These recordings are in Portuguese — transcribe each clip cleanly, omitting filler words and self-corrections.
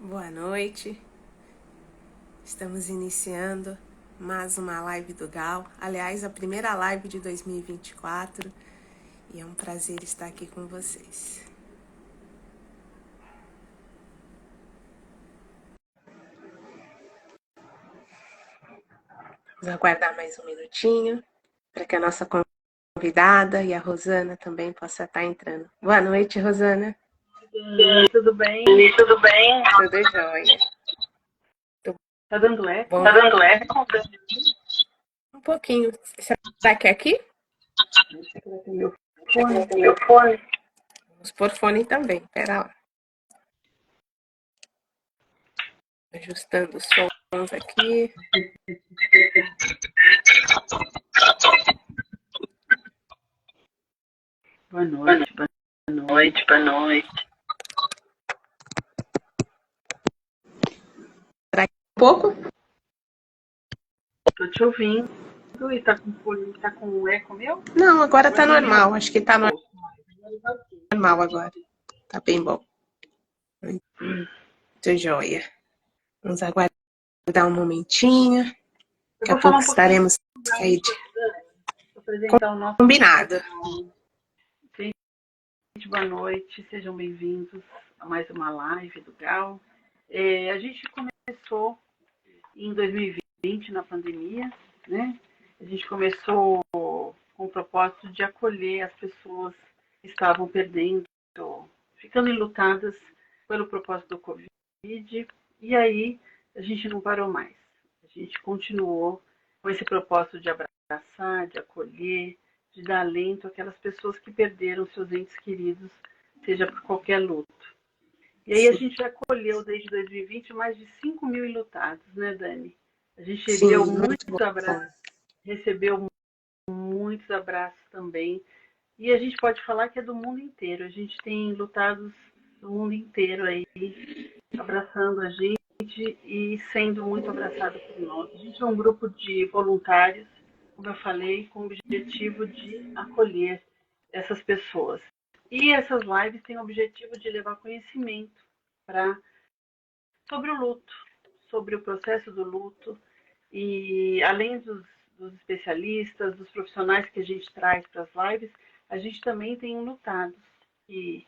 Boa noite, estamos iniciando mais uma live do Gal, aliás, a primeira live de 2024, e é um prazer estar aqui com vocês. Vamos aguardar mais um minutinho para que a nossa convidada e a Rosana também possa estar entrando. Boa noite, Rosana. Tudo bem? Tudo bem? Tudo jóia. Tá dando eco? Bom, tá dando eco? Um pouquinho. Será que é aqui? Deixa eu ver meu Fone. Meu fone. Vamos pôr fone também, pera lá. Ajustando os sons aqui. Boa noite, boa noite. Boa noite. Será que um pouco? Tô te ouvindo e tá com eco meu? Não, agora tá normal. Acho que tá normal agora. Tá bem bom. Muito joia. Vamos aguardar um momentinho. Daqui a pouco estaremos aí de... apresentar o nosso combinado. Gente, boa noite, sejam bem-vindos a mais uma live do Gal. A gente começou em 2020, na pandemia, né? A gente começou com o propósito de acolher as pessoas que estavam perdendo, ficando enlutadas pelo propósito do Covid, e aí a gente não parou mais. A gente continuou com esse propósito de abraçar, de acolher, de dar alento àquelas pessoas que perderam seus entes queridos, seja por qualquer luto. E aí a gente acolheu desde 2020 mais de 5 mil enlutados, né, Dani? A gente deu muitos abraços, recebeu muitos abraços também. E a gente pode falar que é do mundo inteiro. A gente tem lutados do mundo inteiro aí, abraçando a gente e sendo muito abraçado por nós. A gente é um grupo de voluntários, como eu falei, com o objetivo de acolher essas pessoas. E essas lives têm o objetivo de levar conhecimento sobre o luto, sobre o processo do luto, e além dos especialistas, dos profissionais que a gente traz para as lives, a gente também tem lutados que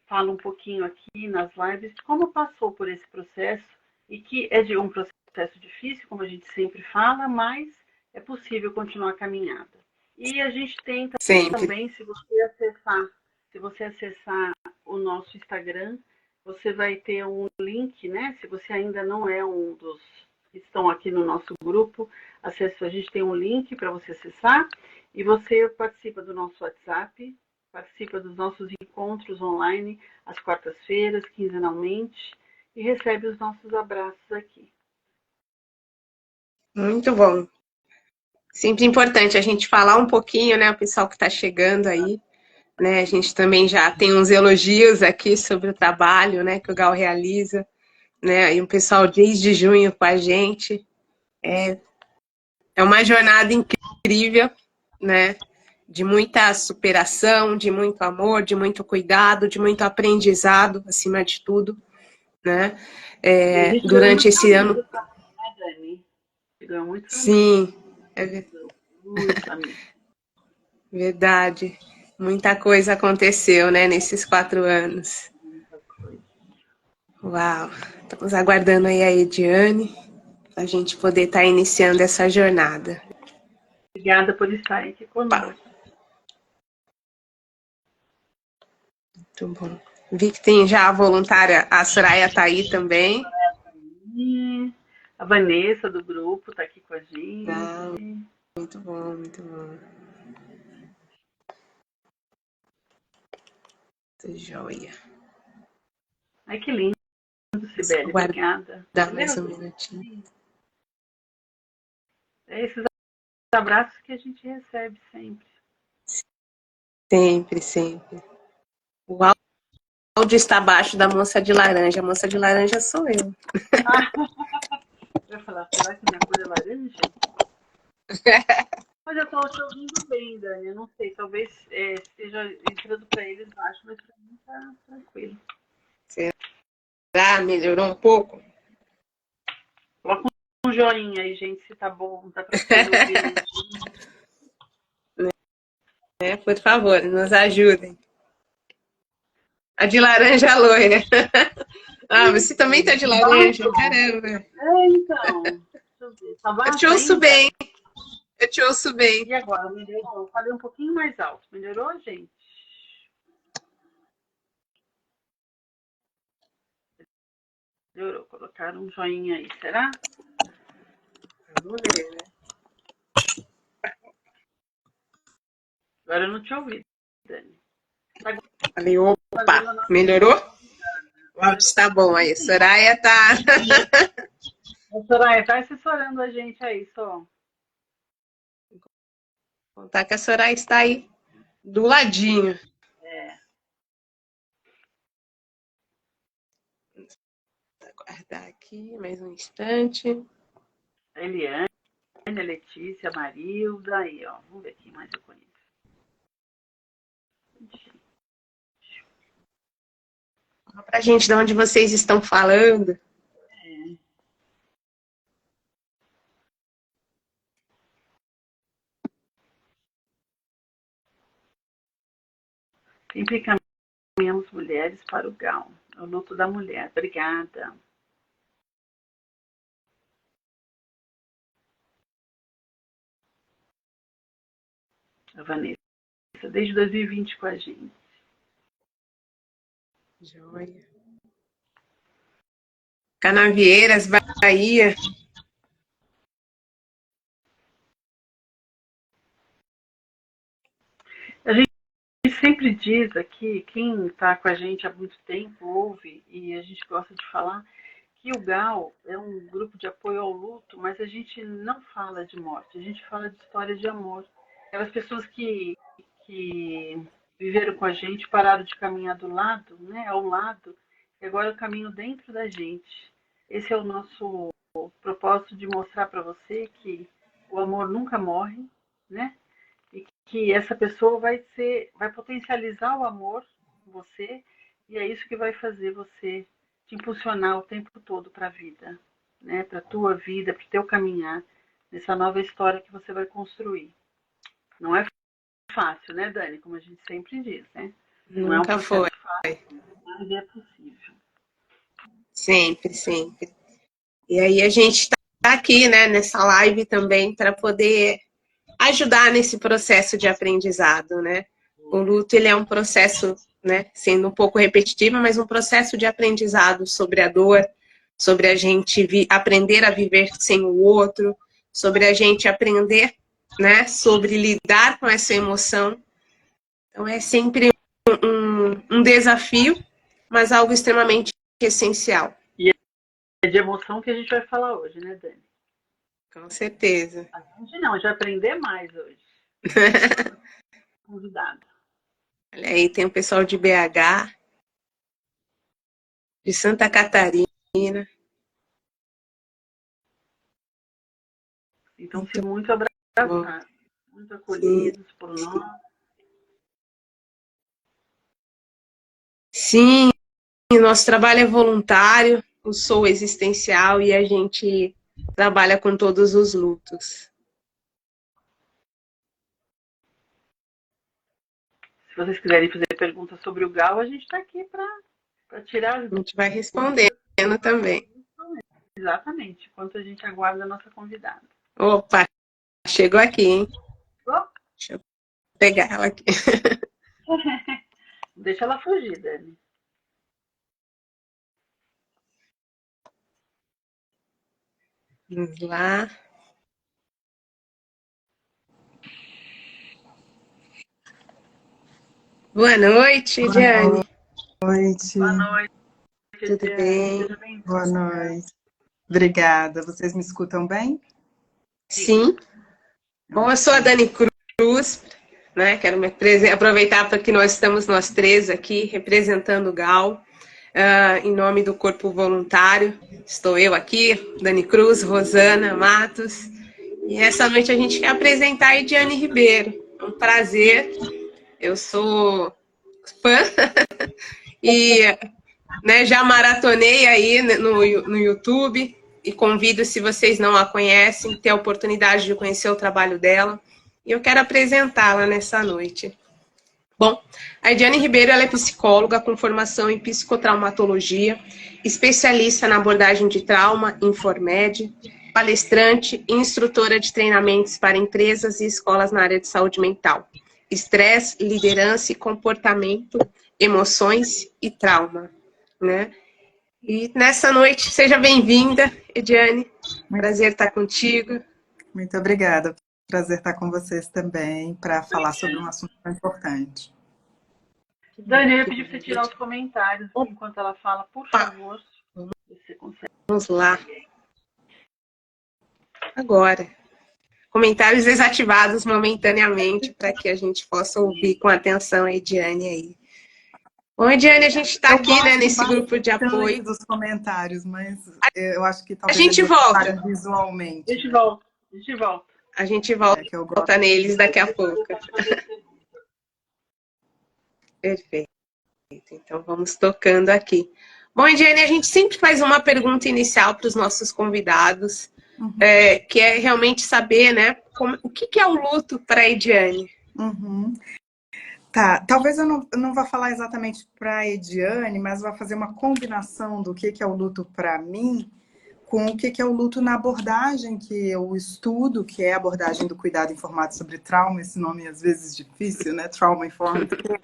falam um pouquinho aqui nas lives como passou por esse processo e que é de um processo difícil, como a gente sempre fala, mas é possível continuar a caminhada. E a gente tem também, se você acessar o nosso Instagram, você vai ter um link, né? Se você ainda não é um dos que estão aqui no nosso grupo, a gente tem um link para você acessar e você participa do nosso WhatsApp, participa dos nossos encontros online às quartas-feiras, quinzenalmente, e recebe os nossos abraços aqui. Muito bom. Sempre importante a gente falar um pouquinho, né, o pessoal que está chegando aí, né, a gente também já tem uns elogios aqui sobre o trabalho, né, que o Gal realiza, né, e o pessoal desde junho com a gente, é uma jornada incrível, né, de muita superação, de muito amor, de muito cuidado, de muito aprendizado, acima de tudo, né, durante esse ano. Né, Dani? Ganhou muitos Sim, muitos amigos. verdade. Muita coisa aconteceu, né, nesses 4 anos. Uau! Estamos aguardando aí a Ediane, para a gente poder estar iniciando essa jornada. Obrigada por estarem aqui conosco. Muito bom. Vi que tem já a voluntária, a Soraya está aí também. A Vanessa, do grupo, está aqui com a gente. Ah, muito bom, muito bom. Muito joia. Ai, que lindo, Sibeli. Obrigada. Dá mais um minutinho. É esses abraços que a gente recebe sempre. Sempre, sempre. O áudio está abaixo da moça de laranja. A moça de laranja sou eu. Eu ia falar, será que minha cor é laranja? Mas eu estou te ouvindo bem, Dani. Eu não sei, talvez esteja entrando para eles baixo, mas para mim está tranquilo. Melhorou um pouco? Coloca um joinha aí, gente, se tá bom, tá para vocês ouvirem. Por favor, nos ajudem. A de laranja loira. Ah, você também tá de laranja, caramba. Então. Deixa eu ver. Tá Eu te baixo ouço ainda? bem, eu te ouço bem. E agora, melhorou? Eu falei um pouquinho mais alto. Melhorou, gente? Melhorou. Colocaram um joinha aí, será? Vamos ver, né? Agora eu não te ouvi, Dani. Tá Falei, opa, fazendo a nossa... melhorou? O áudio está bom aí. Soraya tá. A Soraya tá assessorando a gente aí, só. Contar que a Soraya está aí do ladinho. É. Vou aguardar aqui mais um instante. A Eliane, a Letícia, a Marilda, aí, ó. Vamos ver quem mais eu conheço. Fala pra gente de onde vocês estão falando. É. Sempre encaminhamos mulheres para o GAL. É o luto da mulher. Obrigada. A Vanessa, desde 2020 com a gente. Joia. Canavieiras, Bahia. A gente sempre diz aqui, quem está com a gente há muito tempo ouve e a gente gosta de falar, que o GAL é um grupo de apoio ao luto, mas a gente não fala de morte, a gente fala de histórias de amor. Aquelas pessoas que viveram com a gente, pararam de caminhar do lado, né, ao lado, e agora caminham dentro da gente. Esse é o nosso propósito de mostrar para você que o amor nunca morre, né? E que essa pessoa vai potencializar o amor em você e é isso que vai fazer você te impulsionar o tempo todo para a vida, né? Para a tua vida, para o teu caminhar nessa nova história que você vai construir. Não é fácil, né, Dani? Como a gente sempre diz, né? Não é um Nunca processo foi. fácil, mas é possível. Sempre, sempre. E aí a gente está aqui, né, nessa live também para poder ajudar nesse processo de aprendizado, né? O luto, ele é um processo, né, sendo um pouco repetitivo, mas um processo de aprendizado sobre a dor, sobre a gente aprender a viver sem o outro, sobre a gente aprender, né, sobre lidar com essa emoção. Então é sempre um desafio, mas algo extremamente essencial. E é de emoção que a gente vai falar hoje, né, Dani? Com certeza. A gente não, a gente vai aprender mais hoje. Convidado. Olha aí, tem o pessoal de BH, de Santa Catarina. Então-se muito abraçados, muito acolhidos por nós. Sim, nosso trabalho é voluntário, o Sou Existencial, e a gente trabalha com todos os lutos. Se vocês quiserem fazer perguntas sobre o GAL, a gente está aqui para tirar as A gente vai respondendo também. Exatamente, enquanto a gente aguarda a nossa convidada. Opa, chegou aqui, hein? Oh. Deixa eu pegar ela aqui. Deixa ela fugir, Dani. Vamos lá. Boa noite, Diane. Boa noite. Boa noite, Tudo Diane. bem? Seja bem-vinda. Boa noite. Obrigada. Vocês me escutam bem? Sim. Bom, eu sou a Dani Cruz, né? Quero aproveitar para que nós estamos nós três aqui representando o GAL, em nome do Corpo Voluntário. Estou eu aqui, Dani Cruz, Rosana Matos, e essa noite a gente quer apresentar a Ediane Ribeiro. É um prazer. Eu sou fã e né, já maratonei aí no YouTube e convido, se vocês não a conhecem, ter a oportunidade de conhecer o trabalho dela. E eu quero apresentá-la nessa noite. Bom, a Ediane Ribeiro ela é psicóloga com formação em psicotraumatologia, especialista na abordagem de trauma, Informed, palestrante e instrutora de treinamentos para empresas e escolas na área de saúde mental, estresse, liderança e comportamento, emoções e trauma, né? E nessa noite, seja bem-vinda, Ediane. Prazer estar contigo. Muito obrigada. Prazer estar com vocês também para falar sobre um assunto tão importante. Dani, eu ia pedir para você tirar os comentários enquanto ela fala, por favor. Você consegue. Vamos lá. Agora. Comentários desativados momentaneamente para que a gente possa ouvir com atenção a Ediane aí. Bom, Ediane, a gente está aqui, né, nesse grupo de apoio. Dos comentários, mas eu acho que talvez a gente volta visualmente. A gente volta. A gente volta neles daqui a pouco. Perfeito. Então vamos tocando aqui. Bom, Ediane, a gente sempre faz uma pergunta inicial para os nossos convidados, que é realmente saber, né, o que é o luto para a Ediane. Tá, talvez eu não vá falar exatamente para a Ediane, mas vou fazer uma combinação do que é o luto para mim com o que é o luto na abordagem que eu estudo, que é a abordagem do cuidado informado sobre trauma, esse nome às vezes difícil, né? Trauma Informed Care,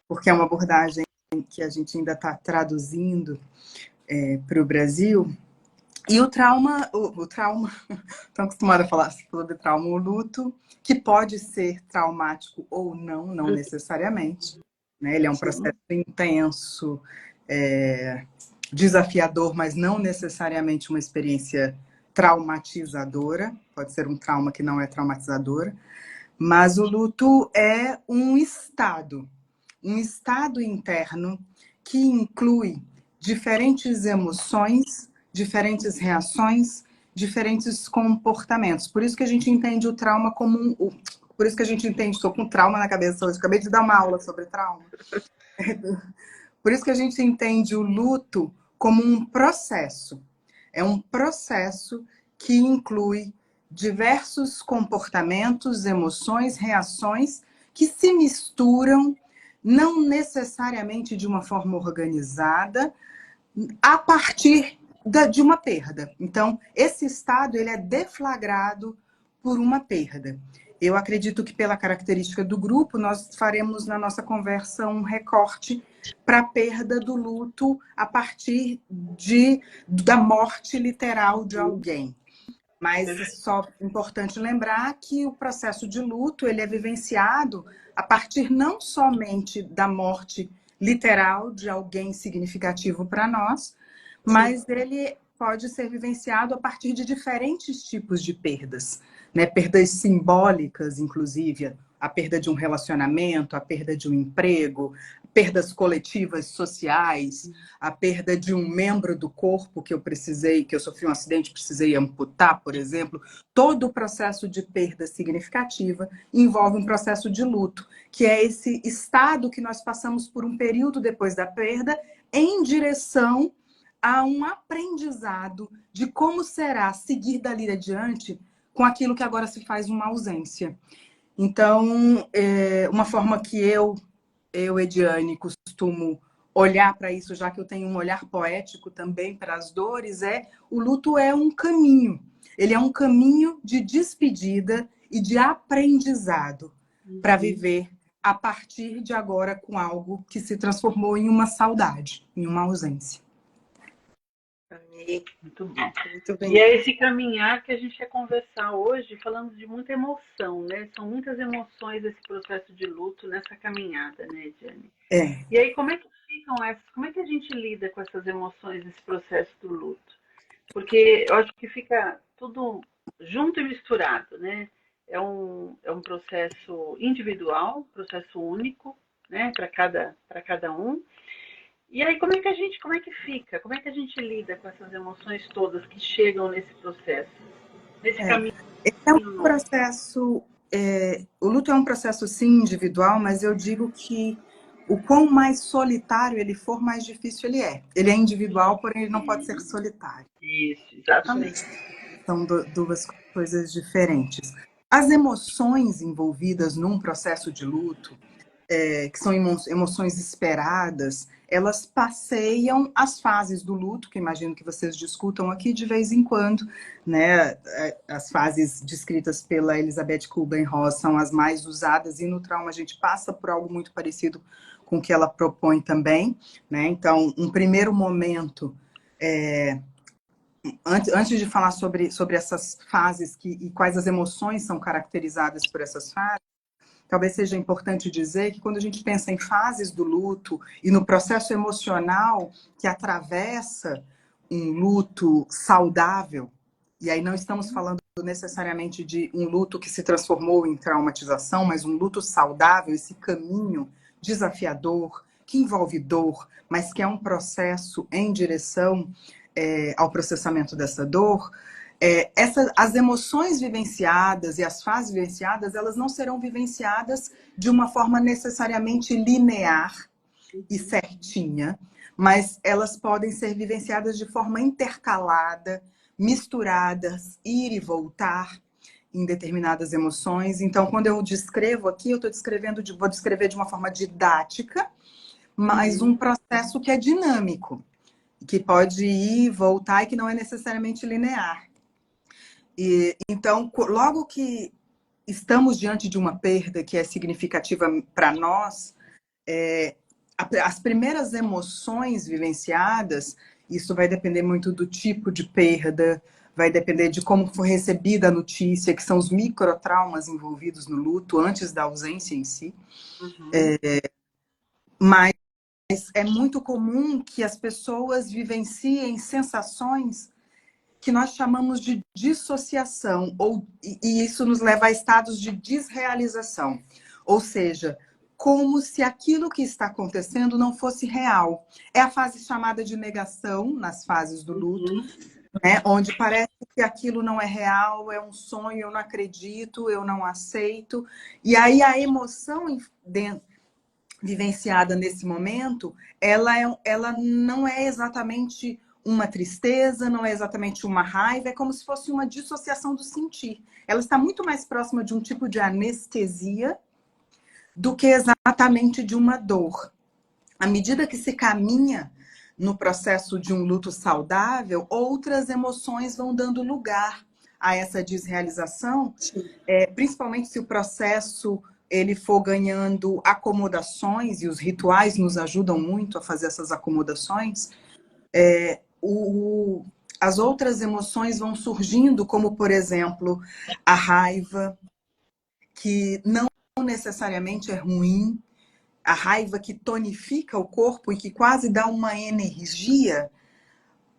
porque é uma abordagem que a gente ainda está traduzindo para o Brasil. E o trauma, estou acostumada a falar sobre trauma, o luto, que pode ser traumático ou não necessariamente. Né? Ele é um processo intenso, desafiador, mas não necessariamente uma experiência traumatizadora. Pode ser um trauma que não é traumatizador. Mas o luto é um estado interno que inclui diferentes emoções, diferentes reações, diferentes comportamentos. Por isso que a gente entende o trauma como por isso que a gente entende, estou com trauma na cabeça hoje, acabei de dar uma aula sobre trauma. Por isso que a gente entende o luto como um processo. É um processo que inclui diversos comportamentos, emoções, reações que se misturam, não necessariamente de uma forma organizada, a partir de uma perda. Então, esse estado ele é deflagrado por uma perda. Eu acredito que pela característica do grupo, nós faremos na nossa conversa um recorte para a perda do luto a partir da morte literal de alguém. Mas é só importante lembrar que o processo de luto ele é vivenciado a partir não somente da morte literal de alguém significativo para nós, mas ele pode ser vivenciado a partir de diferentes tipos de perdas, né? Perdas simbólicas, inclusive, a perda de um relacionamento, a perda de um emprego, perdas coletivas sociais, a perda de um membro do corpo que eu sofri um acidente, precisei amputar, por exemplo. Todo o processo de perda significativa envolve um processo de luto, que é esse estado que nós passamos por um período depois da perda em direção a um aprendizado de como será seguir dali adiante com aquilo que agora se faz uma ausência. Então, uma forma que eu, Ediane, costumo olhar para isso, já que eu tenho um olhar poético também para as dores, o luto é um caminho. Ele é um caminho de despedida e de aprendizado para viver a partir de agora com algo que se transformou em uma saudade, em uma ausência. Muito bom. Muito bem. E é esse caminhar que a gente quer conversar hoje, falando de muita emoção, né? São muitas emoções esse processo de luto nessa caminhada, né, Ediane? E aí, como é que ficam essas? Como é que a gente lida com essas emoções nesse processo do luto? Porque eu acho que fica tudo junto e misturado, né? É um processo individual, processo único, né? Para cada um. E aí, como é que fica? Como é que a gente lida com essas emoções todas que chegam nesse processo? Nesse caminho? É um processo... o luto é um processo, sim, individual, mas eu digo que o quão mais solitário ele for, mais difícil ele é. Ele é individual, porém ele não pode ser solitário. Isso, exatamente. São duas coisas diferentes. As emoções envolvidas num processo de luto, que são emoções esperadas, elas passeiam as fases do luto, que imagino que vocês discutam aqui de vez em quando, né? As fases descritas pela Elizabeth Kubler-Ross são as mais usadas, e no trauma a gente passa por algo muito parecido com o que ela propõe também, né? Então, um primeiro momento, antes de falar sobre essas fases e quais as emoções são caracterizadas por essas fases, talvez seja importante dizer que quando a gente pensa em fases do luto e no processo emocional que atravessa um luto saudável, e aí não estamos falando necessariamente de um luto que se transformou em traumatização, mas um luto saudável, esse caminho desafiador, que envolve dor, mas que é um processo em direção ao processamento dessa dor. As emoções vivenciadas e as fases vivenciadas, elas não serão vivenciadas de uma forma necessariamente linear e certinha, mas elas podem ser vivenciadas de forma intercalada, misturadas, ir e voltar em determinadas emoções. Então, quando eu descrevo aqui, eu vou descrever de uma forma didática, mas um processo que é dinâmico, que pode ir e voltar e que não é necessariamente linear. Então, logo que estamos diante de uma perda que é significativa para nós, as primeiras emoções vivenciadas, isso vai depender muito do tipo de perda, vai depender de como foi recebida a notícia, que são os microtraumas envolvidos no luto antes da ausência em si. Mas é muito comum que as pessoas vivenciem sensações que nós chamamos de dissociação, e isso nos leva a estados de desrealização. Ou seja, como se aquilo que está acontecendo não fosse real. É a fase chamada de negação, nas fases do luto, né? Onde parece que aquilo não é real, é um sonho, eu não acredito, eu não aceito. E aí a emoção vivenciada nesse momento, ela não é exatamente uma tristeza, não é exatamente uma raiva, é como se fosse uma dissociação do sentir. Ela está muito mais próxima de um tipo de anestesia do que exatamente de uma dor. À medida que se caminha no processo de um luto saudável, outras emoções vão dando lugar a essa desrealização, principalmente se o processo ele for ganhando acomodações, e os rituais nos ajudam muito a fazer essas acomodações, as outras emoções vão surgindo, como, por exemplo, a raiva, que não necessariamente é ruim, a raiva que tonifica o corpo e que quase dá uma energia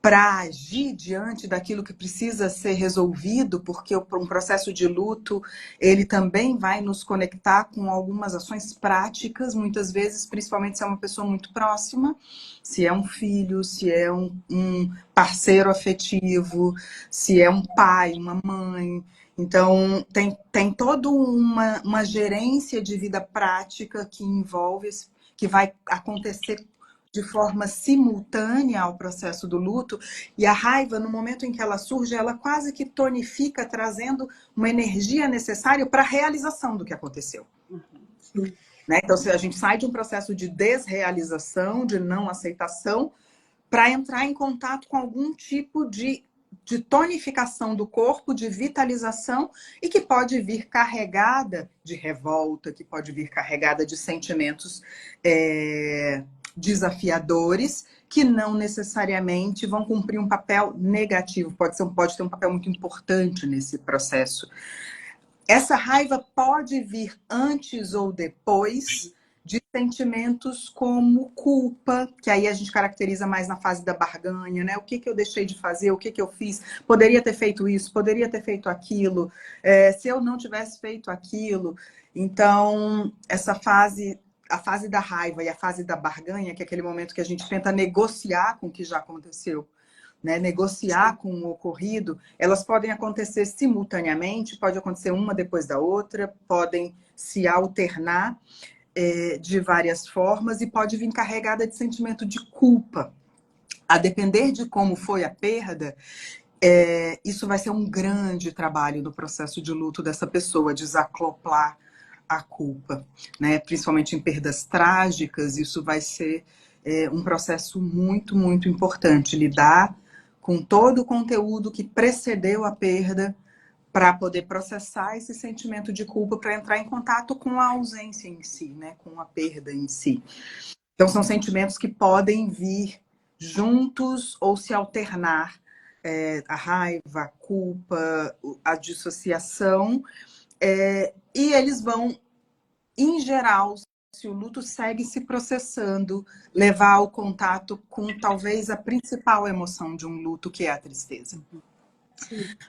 para agir diante daquilo que precisa ser resolvido, porque um processo de luto, ele também vai nos conectar com algumas ações práticas, muitas vezes, principalmente se é uma pessoa muito próxima, se é um filho, se é um parceiro afetivo, se é um pai, uma mãe. Então, tem toda uma gerência de vida prática que envolve, que vai acontecer de forma simultânea ao processo do luto, e a raiva, no momento em que ela surge, ela quase que tonifica, trazendo uma energia necessária para a realização do que aconteceu. Né? Então, se a gente sai de um processo de desrealização, de não aceitação, para entrar em contato com algum tipo de tonificação do corpo, de vitalização, e que pode vir carregada de revolta, que pode vir carregada de sentimentos desafiadores, que não necessariamente vão cumprir um papel negativo, pode ter um papel muito importante nesse processo. Essa raiva pode vir antes ou depois de sentimentos como culpa, que aí a gente caracteriza mais na fase da barganha, né? O que eu deixei de fazer, o que eu fiz? Poderia ter feito isso, poderia ter feito aquilo, se eu não tivesse feito aquilo. Então, essa fase, a fase da raiva e a fase da barganha, que é aquele momento que a gente tenta negociar com o que já aconteceu, né? Negociar com o ocorrido, elas podem acontecer simultaneamente, pode acontecer uma depois da outra, podem se alternar. de várias formas e pode vir carregada de sentimento de culpa. A depender de como foi a perda, isso vai ser um grande trabalho no processo de luto dessa pessoa, desacoplar a culpa, né? Principalmente em perdas trágicas, isso vai ser um processo muito, muito importante, lidar com todo o conteúdo que precedeu a perda para poder processar esse sentimento de culpa, para entrar em contato com a ausência em si, né? Com a perda em si. Então, são sentimentos que podem vir juntos ou se alternar. A raiva, a culpa, a dissociação. E eles vão, em geral, se o luto segue se processando, levar ao contato com talvez a principal emoção de um luto, que é a tristeza.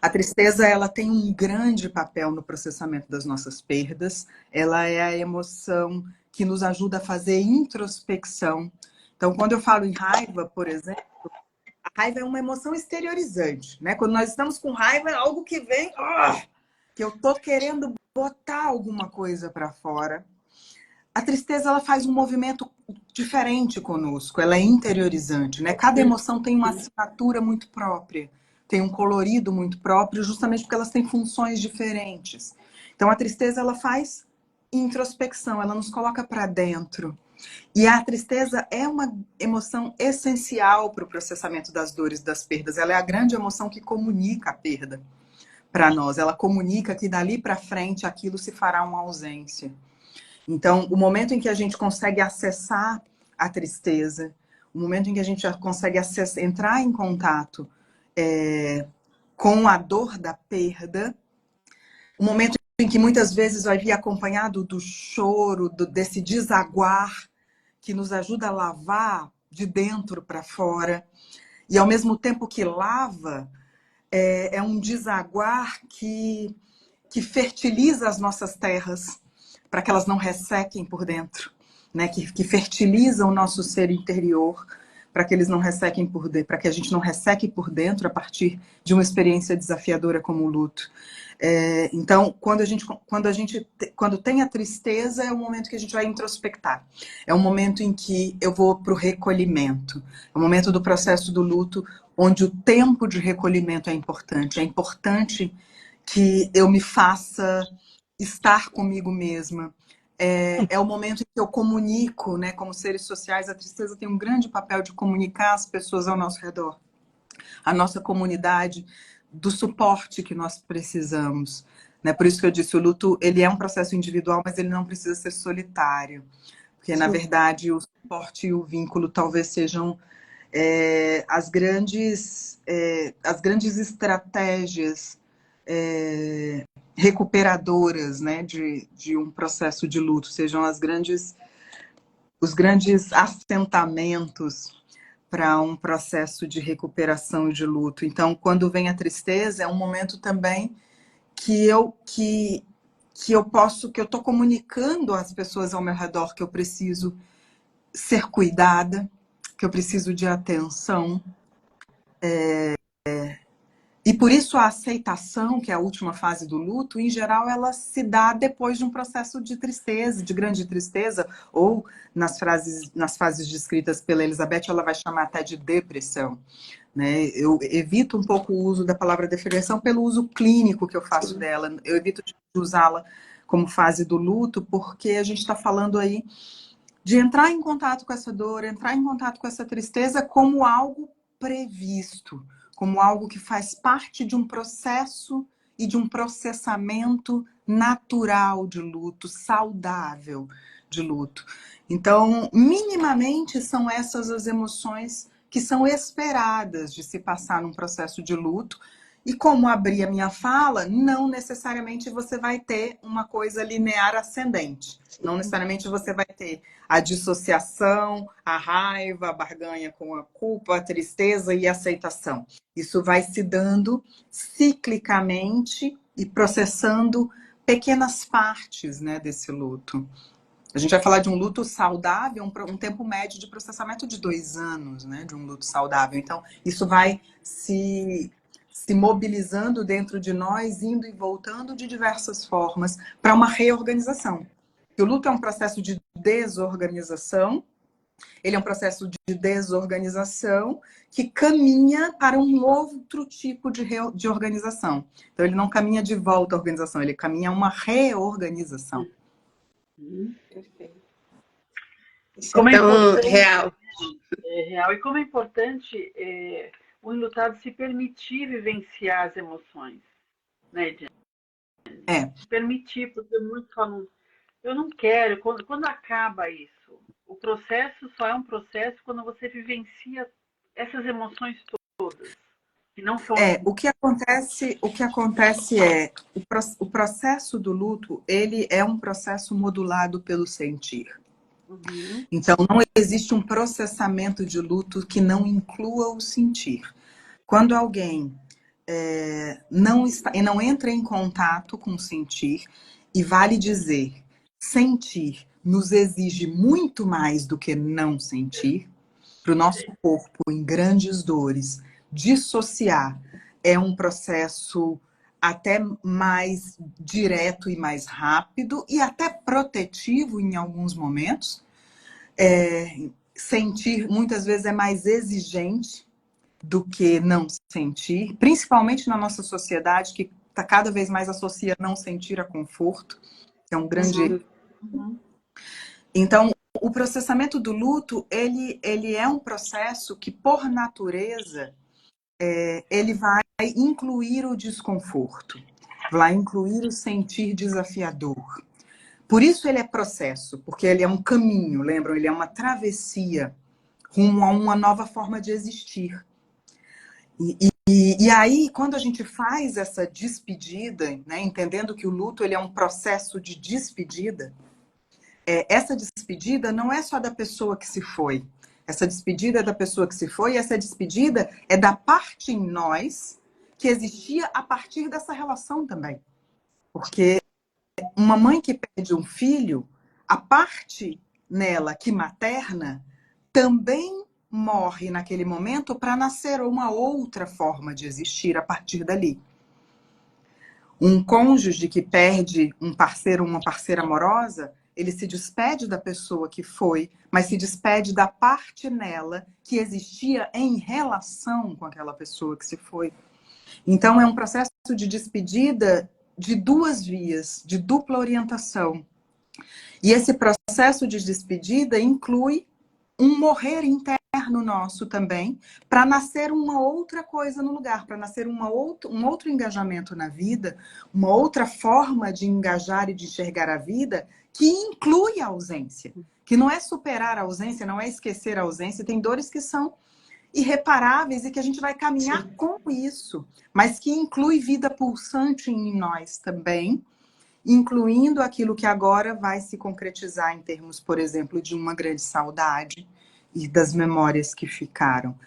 A tristeza, ela tem um grande papel no processamento das nossas perdas. Ela é a emoção que nos ajuda a fazer introspecção. Então, quando eu falo em raiva, por exemplo, a raiva é uma emoção exteriorizante, né? Quando nós estamos com raiva, é algo que vem, que eu tô querendo botar alguma coisa para fora. A tristeza, ela faz um movimento diferente conosco, ela é interiorizante, né? Cada emoção tem uma assinatura muito própria, tem um colorido muito próprio, justamente porque elas têm funções diferentes. Então, a tristeza, ela faz introspecção, ela nos coloca para dentro. E a tristeza é uma emoção essencial para o processamento das dores, das perdas. Ela é a grande emoção que comunica a perda para nós. Ela comunica que dali para frente aquilo se fará uma ausência. Então, o momento em que a gente consegue acessar a tristeza, o momento em que a gente consegue entrar em contato com a dor da perda, o momento em que muitas vezes vai vir acompanhado do choro, desse desaguar, que nos ajuda a lavar de dentro para fora. E ao mesmo tempo que lava, é um desaguar que fertiliza as nossas terras, para que elas não ressequem por dentro, né? Que fertiliza o nosso ser interior, para que eles não ressequem por dentro, para que a gente não resseque por dentro a partir de uma experiência desafiadora como o luto. Então, quando tem a tristeza, é o momento que a gente vai introspectar. É um momento em que eu vou para o recolhimento. É o momento do processo do luto, onde o tempo de recolhimento é importante. É importante que eu me faça estar comigo mesma. É o momento em que eu comunico, né? Como seres sociais, a tristeza tem um grande papel de comunicar as pessoas ao nosso redor, a nossa comunidade, do suporte que nós precisamos, né? Por isso que eu disse, o luto, ele é um processo individual, mas ele não precisa ser solitário, porque na verdade o suporte e o vínculo talvez sejam as grandes estratégias recuperadoras, né, de um processo de luto, sejam os grandes assentamentos para um processo de recuperação de luto. Então, quando vem a tristeza, é um momento também que eu estou comunicando às pessoas ao meu redor que eu preciso ser cuidada, que eu preciso de atenção. E por isso a aceitação, que é a última fase do luto, em geral ela se dá depois de um processo de tristeza, de grande tristeza, ou nas fases descritas pela Elizabeth, ela vai chamar até de depressão, né? Eu evito um pouco o uso da palavra depressão pelo uso clínico que eu faço dela. Eu evito de usá-la como fase do luto, porque a gente está falando aí de entrar em contato com essa dor, entrar em contato com essa tristeza como algo previsto, como algo que faz parte de um processo e de um processamento natural de luto, saudável de luto. Então, minimamente são essas as emoções que são esperadas de se passar num processo de luto. E como abri a minha fala, não necessariamente você vai ter uma coisa linear ascendente. Não necessariamente você vai ter a dissociação, a raiva, a barganha com a culpa, a tristeza e a aceitação. Isso vai se dando ciclicamente e processando pequenas partes, né, desse luto. A gente vai falar de um luto saudável, um tempo médio de processamento de 2 anos, né, de um luto saudável. Então, isso vai se mobilizando dentro de nós, indo e voltando de diversas formas para uma reorganização. que o luto é um processo de desorganização, ele é um processo de desorganização que caminha para um outro tipo de organização. Então, ele não caminha de volta à organização, ele caminha a uma reorganização. Perfeito. Isso é Como é tão importante, real. real, e como é importante o enlutado se permitir vivenciar as emoções, né, Diane? Se permitir, porque muitos falam, eu não quero, quando acaba isso? O processo só é um processo quando você vivencia essas emoções todas, que não são... O que acontece é, o processo do luto, ele é um processo modulado pelo sentir. Uhum. Então, não existe um processamento de luto que não inclua o sentir. Quando alguém não entra em contato com o sentir, e vale dizer, sentir nos exige muito mais do que não sentir, para o nosso corpo, em grandes dores, dissociar é um processo até mais direto e mais rápido e até protetivo em alguns momentos. Sentir muitas vezes é mais exigente do que não sentir, principalmente na nossa sociedade que está cada vez mais associa não sentir a conforto, que é um grande erro. Então, o processamento do luto, ele é um processo que, por natureza, ele vai incluir o desconforto, vai incluir o sentir desafiador. Por isso ele é processo, porque ele é um caminho, lembram? Ele é uma travessia rumo a uma nova forma de existir. E aí, quando a gente faz essa despedida, né, entendendo que o luto ele é um processo de despedida, essa despedida não é só da pessoa que se foi. Essa despedida é da pessoa que se foi, e essa despedida é da parte em nós que existia a partir dessa relação também. Porque uma mãe que perde um filho, a parte nela que materna também morre naquele momento para nascer uma outra forma de existir a partir dali. Um cônjuge que perde um parceiro ou uma parceira amorosa, ele se despede da pessoa que foi, mas se despede da parte nela que existia em relação com aquela pessoa que se foi. Então, é um processo de despedida de duas vias, de dupla orientação. E esse processo de despedida inclui um morrer interno nosso também, para nascer uma outra coisa no lugar, para nascer um outro engajamento na vida, uma outra forma de engajar e de enxergar a vida, que inclui a ausência. Que não é superar a ausência, não é esquecer a ausência, tem dores que são irreparáveis e que a gente vai caminhar com isso, mas que inclui vida pulsante em nós também, incluindo aquilo que agora vai se concretizar em termos, por exemplo, de uma grande saudade e das memórias que ficaram.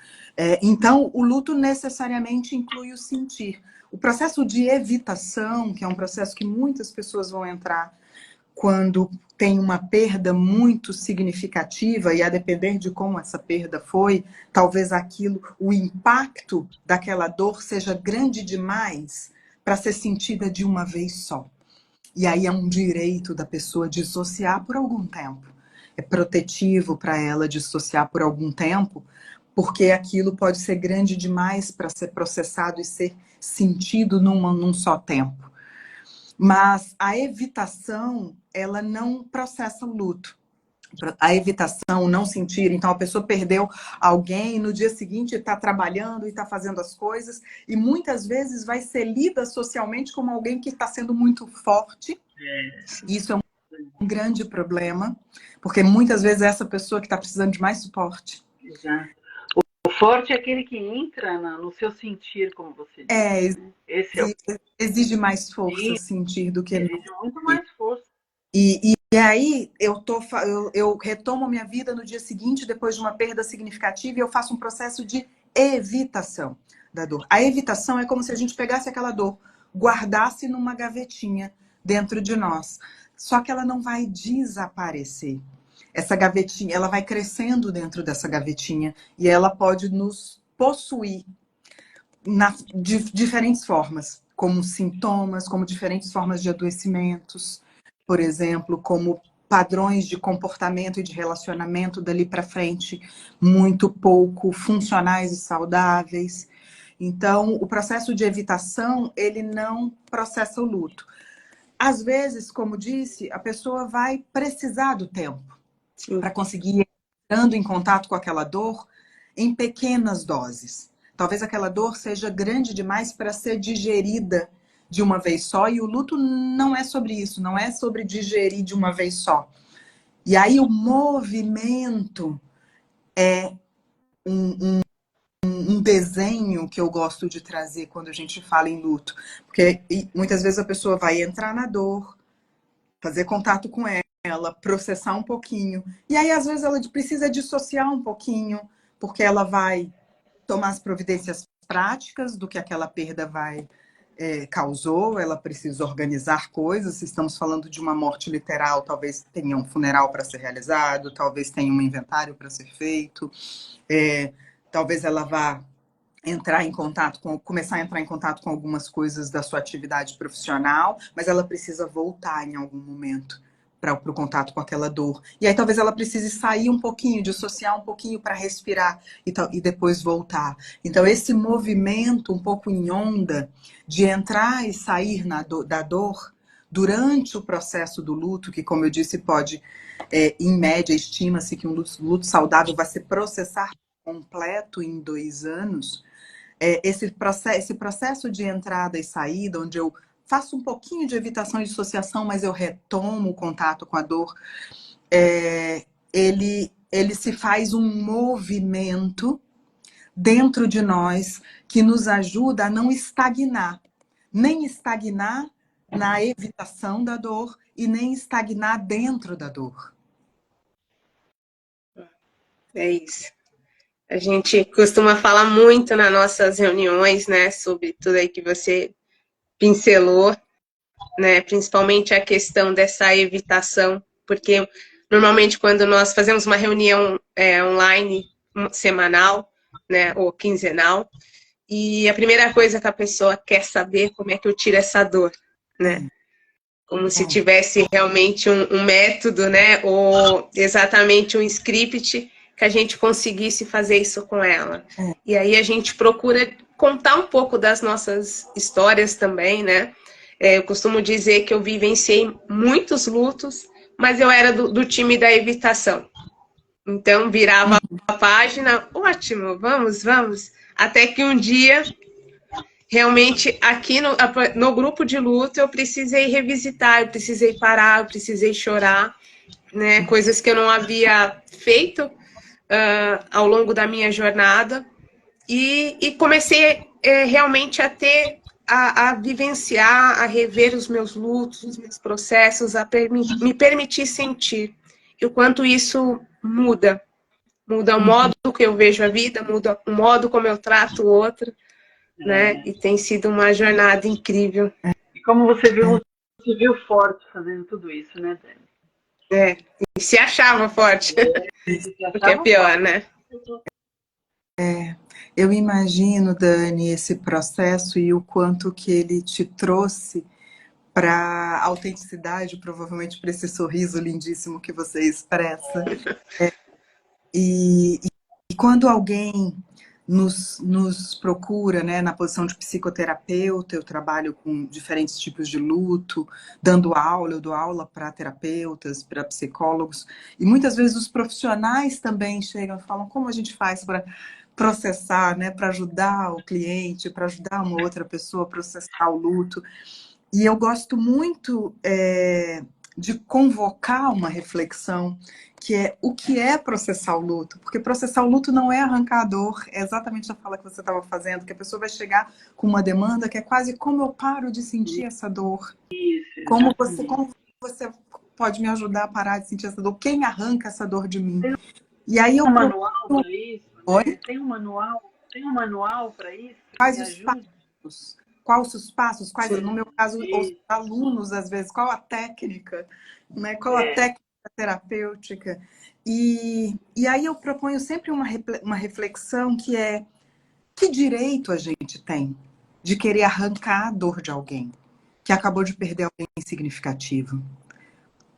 Então, o luto necessariamente inclui o sentir. O processo de evitação, que é um processo que muitas pessoas vão entrar quando tem uma perda muito significativa, e a depender de como essa perda foi, talvez o impacto daquela dor seja grande demais para ser sentida de uma vez só. E aí é um direito da pessoa dissociar por algum tempo. É protetivo para ela dissociar por algum tempo, porque aquilo pode ser grande demais para ser processado e ser sentido num só tempo. Mas a evitação, ela não processa o luto. A evitação, não sentir. Então, a pessoa perdeu alguém, no dia seguinte está trabalhando e está fazendo as coisas, e muitas vezes vai ser lida socialmente como alguém que está sendo muito forte. Isso é um grande problema, porque muitas vezes é essa pessoa que está precisando de mais suporte. Exato. O forte é aquele que entra no seu sentir, como você disse. Né? Exige mais força sentir do que exige muito mais força. E aí eu retomo a minha vida no dia seguinte, depois de uma perda significativa, e eu faço um processo de evitação da dor. A evitação é como se a gente pegasse aquela dor, guardasse numa gavetinha dentro de nós. Só que ela não vai desaparecer. Essa gavetinha, ela vai crescendo dentro dessa gavetinha e ela pode nos possuir de diferentes formas, como sintomas, como diferentes formas de adoecimentos, por exemplo, como padrões de comportamento e de relacionamento dali para frente muito pouco funcionais e saudáveis. Então, o processo de evitação, ele não processa o luto. Às vezes, como disse, a pessoa vai precisar do tempo para conseguir ir entrando em contato com aquela dor em pequenas doses. Talvez aquela dor seja grande demais para ser digerida de uma vez só, e o luto não é sobre isso, não é sobre digerir de uma vez só. E aí o movimento é um desenho que eu gosto de trazer quando a gente fala em luto. Porque muitas vezes a pessoa vai entrar na dor, fazer contato com ela, processar um pouquinho. E aí, às vezes, ela precisa dissociar um pouquinho, porque ela vai tomar as providências práticas do que aquela perda causou, ela precisa organizar coisas. Se estamos falando de uma morte literal, talvez tenha um funeral para ser realizado, talvez tenha um inventário para ser feito, talvez ela vá começar a entrar em contato com algumas coisas da sua atividade profissional, mas ela precisa voltar em algum momento para o contato com aquela dor. E aí talvez ela precise sair um pouquinho, dissociar um pouquinho para respirar e depois voltar. Então esse movimento um pouco em onda de entrar e sair da dor durante o processo do luto, que como eu disse pode, em média, estima-se que um luto saudável vai se processar completo em 2 anos. Esse processo de entrada e saída, onde eu faço um pouquinho de evitação e dissociação, mas eu retomo o contato com a dor, ele se faz um movimento dentro de nós que nos ajuda a não estagnar. Nem estagnar na evitação da dor e nem estagnar dentro da dor. É isso. A gente costuma falar muito nas nossas reuniões, né, sobre tudo aí que você pincelou, né, principalmente a questão dessa evitação, porque normalmente quando nós fazemos uma reunião online semanal, né, ou quinzenal, e a primeira coisa que a pessoa quer saber como é que eu tiro essa dor, né? Como se tivesse realmente um método, né, ou exatamente um script que a gente conseguisse fazer isso com ela. E aí a gente procura contar um pouco das nossas histórias também, né? Eu costumo dizer que eu vivenciei muitos lutos, mas eu era do time da evitação. Então virava a página, ótimo, vamos. Até que um dia, realmente, aqui no grupo de luto, eu precisei revisitar, eu precisei parar, eu precisei chorar, né? Coisas que eu não havia feito ao longo da minha jornada. E comecei realmente a vivenciar, a rever os meus lutos, os meus processos, me permitir sentir. E o quanto isso muda o modo que eu vejo a vida, muda o modo como eu trato o outro, né? E tem sido uma jornada incrível. E como você viu forte fazendo tudo isso, né, Dani? E se achava forte, porque é pior, né? Eu imagino, Dani, esse processo e o quanto que ele te trouxe para a autenticidade, provavelmente para esse sorriso lindíssimo que você expressa. E quando alguém nos procura, né, na posição de psicoterapeuta, eu trabalho com diferentes tipos de luto, eu dou aula para terapeutas, para psicólogos, e muitas vezes os profissionais também chegam e falam como a gente faz para processar, né, para ajudar o cliente, para ajudar uma outra pessoa a processar o luto. E eu gosto muito de convocar uma reflexão, que é o que é processar o luto. Porque processar o luto não é arrancar a dor, é exatamente a fala que você estava fazendo, que a pessoa vai chegar com uma demanda que é quase como eu paro de sentir essa dor. Como você pode me ajudar a parar de sentir essa dor? Quem arranca essa dor de mim? E aí eu manual para isso? Oi? Tem um manual para isso? Quais os passos? No meu caso, os alunos, às vezes, qual a técnica? Né? Qual a técnica terapêutica? E aí eu proponho sempre uma reflexão que é: que direito a gente tem de querer arrancar a dor de alguém que acabou de perder alguém significativo?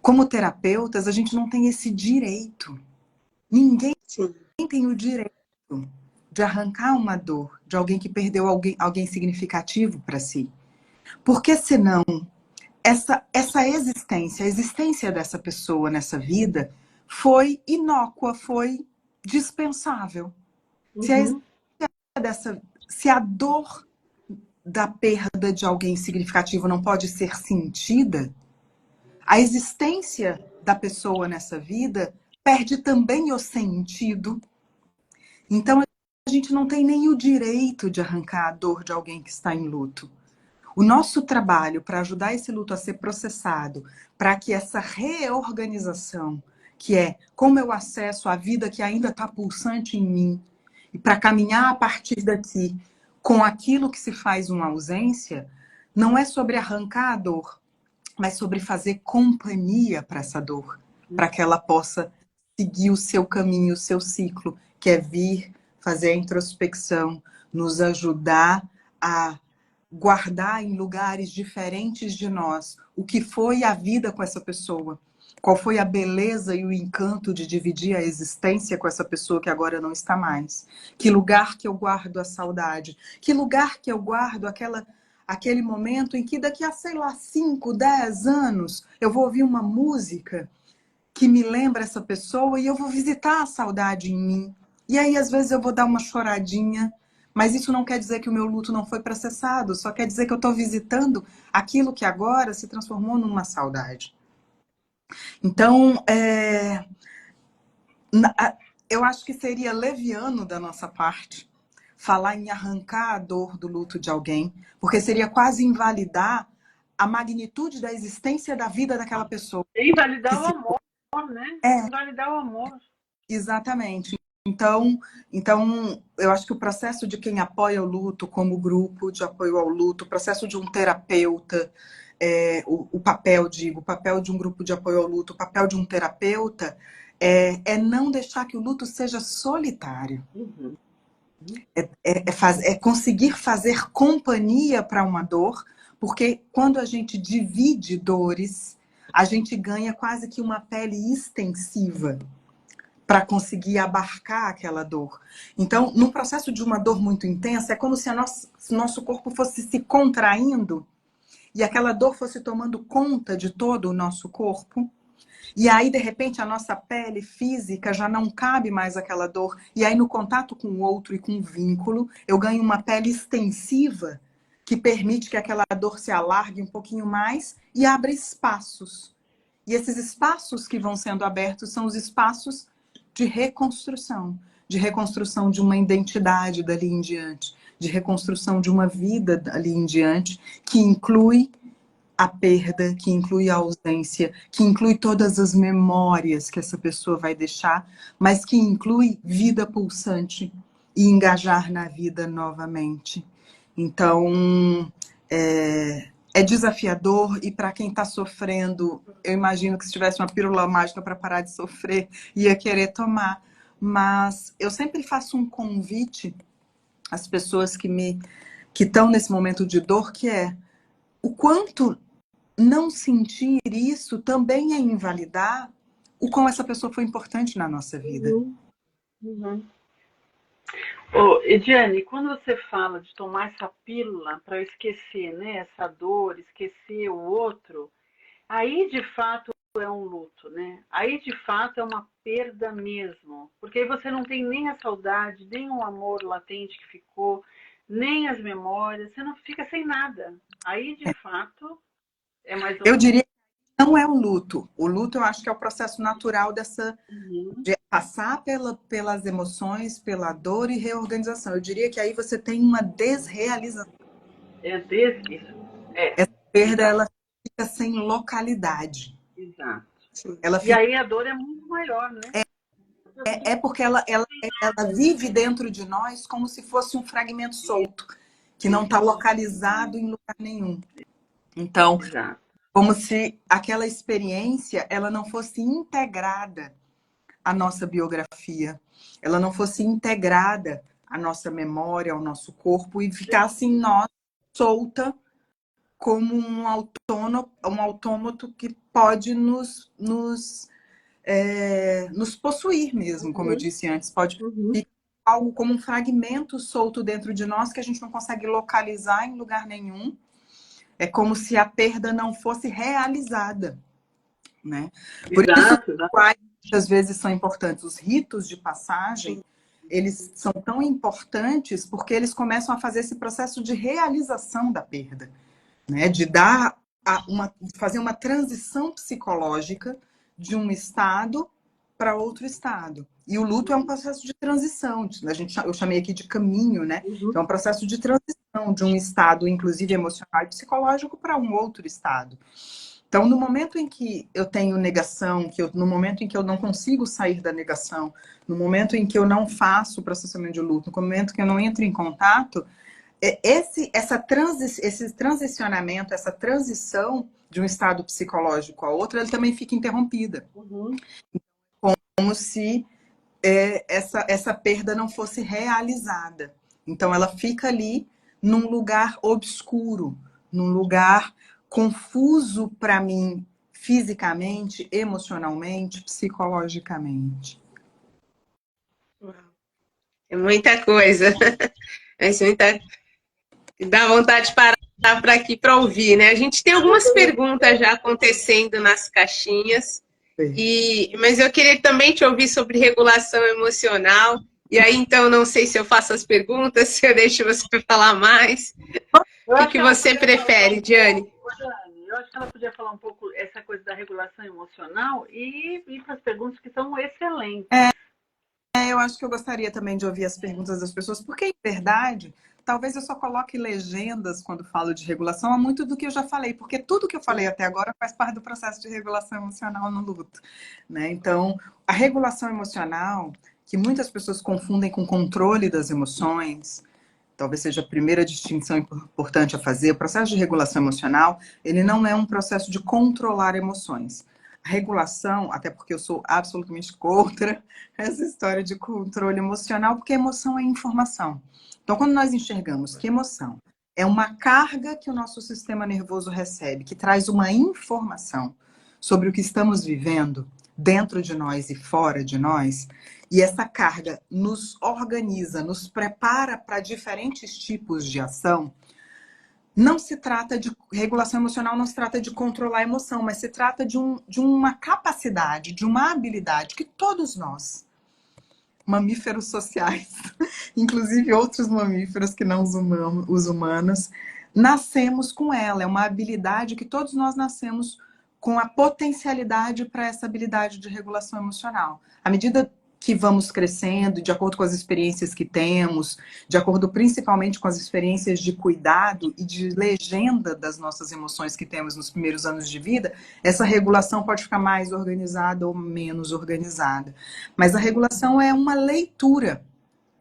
como terapeutas, a gente não tem esse direito. Ninguém Sim. tem o direito de arrancar uma dor de alguém que perdeu alguém significativo para si. Porque senão, essa existência, a existência dessa pessoa nessa vida foi inócua, foi dispensável. Uhum. Se a dor da perda de alguém significativo não pode ser sentida, a existência da pessoa nessa vida perde também o sentido. Então, a gente não tem nem o direito de arrancar a dor de alguém que está em luto. O nosso trabalho para ajudar esse luto a ser processado, para que essa reorganização, que é como eu acesso a vida que ainda está pulsante em mim, e para caminhar a partir daqui com aquilo que se faz uma ausência, não é sobre arrancar a dor, mas sobre fazer companhia para essa dor, para que ela possa seguir o seu caminho, o seu ciclo, que é vir, fazer a introspecção, nos ajudar a guardar em lugares diferentes de nós o que foi a vida com essa pessoa, qual foi a beleza e o encanto de dividir a existência com essa pessoa que agora não está mais. Que lugar que eu guardo a saudade, que lugar que eu guardo aquele momento em que daqui a, sei lá, 5, 10 anos, eu vou ouvir uma música que me lembra essa pessoa e eu vou visitar a saudade em mim. E aí, às vezes, eu vou dar uma choradinha, mas isso não quer dizer que o meu luto não foi processado, só quer dizer que eu estou visitando aquilo que agora se transformou numa saudade. Então, eu acho que seria leviano da nossa parte falar em arrancar a dor do luto de alguém, porque seria quase invalidar a magnitude da existência da vida daquela pessoa. E invalidar o amor, né? Invalidar o amor. Exatamente. Então, eu acho que o processo de quem apoia o luto como grupo de apoio ao luto, o processo de um terapeuta, o papel de um grupo de apoio ao luto, o papel de um terapeuta é não deixar que o luto seja solitário. Uhum. É conseguir fazer companhia para uma dor, porque quando a gente divide dores, a gente ganha quase que uma pele extensiva para conseguir abarcar aquela dor. Então, no processo de uma dor muito intensa, é como se nosso corpo fosse se contraindo e aquela dor fosse tomando conta de todo o nosso corpo. E aí, de repente, a nossa pele física já não cabe mais aquela dor. E aí, no contato com o outro e com o vínculo, eu ganho uma pele extensiva que permite que aquela dor se alargue um pouquinho mais e abra espaços. E esses espaços que vão sendo abertos são os espaços de reconstrução de uma identidade dali em diante, de reconstrução de uma vida dali em diante, que inclui a perda, que inclui a ausência, que inclui todas as memórias que essa pessoa vai deixar, mas que inclui vida pulsante e engajar na vida novamente. Então, é desafiador e para quem está sofrendo, eu imagino que se tivesse uma pílula mágica para parar de sofrer, ia querer tomar. Mas eu sempre faço um convite às pessoas que estão nesse momento de dor, que é o quanto não sentir isso também é invalidar o quão essa pessoa foi importante na nossa vida. Uhum. Uhum. Ô, Ediane, quando você fala de tomar essa pílula para esquecer, né, essa dor, esquecer o outro, aí de fato é um luto, né? Aí de fato é uma perda mesmo, porque aí você não tem nem a saudade, nem o amor latente que ficou, nem as memórias, você não fica sem nada. Aí de fato é mais Eu doloroso. diria que não é o luto. O luto eu acho que é o processo natural de passar pelas emoções, pela dor e reorganização. Eu diria que aí você tem uma desrealização. Isso. Essa perda, ela fica sem localidade. Exato. Ela E fica... aí a dor é muito maior, né? É porque ela vive dentro de nós como se fosse um fragmento solto, que não está localizado em lugar nenhum. Então, Exato. como se aquela experiência ela não fosse integrada à nossa biografia, ela não fosse integrada à nossa memória, ao nosso corpo e ficasse em nós solta como um autômato que pode nos possuir mesmo, como eu disse antes. Pode ficar algo como um fragmento solto dentro de nós que a gente não consegue localizar em lugar nenhum. É como se a perda não fosse realizada, né? Por isso, muitas vezes são importantes os ritos de passagem. Eles são tão importantes porque eles começam a fazer esse processo de realização da perda, né? De fazer uma transição psicológica de um estado para outro estado. E o luto é um processo de transição. Eu chamei aqui de caminho, né? Então, é um processo de transição de um estado, inclusive emocional e psicológico, para um outro estado. Então, no momento em que eu tenho negação, no momento em que eu não consigo sair da negação, no momento em que eu não faço o processamento de luto, no momento em que eu não entro em contato, esse transicionamento, essa transição de um estado psicológico a outro, ele também fica interrompida. Como se essa perda não fosse realizada. Então, ela fica ali num lugar obscuro, num lugar confuso para mim, fisicamente, emocionalmente, psicologicamente. É muita coisa. Dá vontade de parar para aqui para ouvir, né? A gente tem algumas perguntas já acontecendo nas caixinhas, mas eu queria também te ouvir sobre regulação emocional. E aí, então, não sei se eu faço as perguntas, se eu deixo você falar mais. O que você prefere, Diane? Eu acho que ela podia falar um pouco essa coisa da regulação emocional e ir para as perguntas que são excelentes. Eu acho que eu gostaria também de ouvir as perguntas das pessoas, porque, em verdade, talvez eu só coloque legendas quando falo de regulação a muito do que eu já falei, porque tudo que eu falei até agora faz parte do processo de regulação emocional no luto, né? Então, a regulação emocional, que muitas pessoas confundem com controle das emoções, talvez seja a primeira distinção importante a fazer. O processo de regulação emocional, ele não é um processo de controlar emoções. A regulação, até porque eu sou absolutamente contra essa história de controle emocional, porque emoção é informação. Então, quando nós enxergamos que emoção é uma carga que o nosso sistema nervoso recebe, que traz uma informação sobre o que estamos vivendo dentro de nós e fora de nós, e essa carga nos organiza, nos prepara para diferentes tipos de ação, não se trata de regulação emocional, não se trata de controlar a emoção, mas se trata de uma capacidade, de uma habilidade que todos nós, mamíferos sociais, inclusive outros mamíferos que não os humanos, nascemos com ela. É uma habilidade que todos nós nascemos com a potencialidade para essa habilidade de regulação emocional. À medida que vamos crescendo, de acordo com as experiências que temos, de acordo principalmente com as experiências de cuidado e de legenda das nossas emoções que temos nos primeiros anos de vida, essa regulação pode ficar mais organizada ou menos organizada. Mas a regulação é uma leitura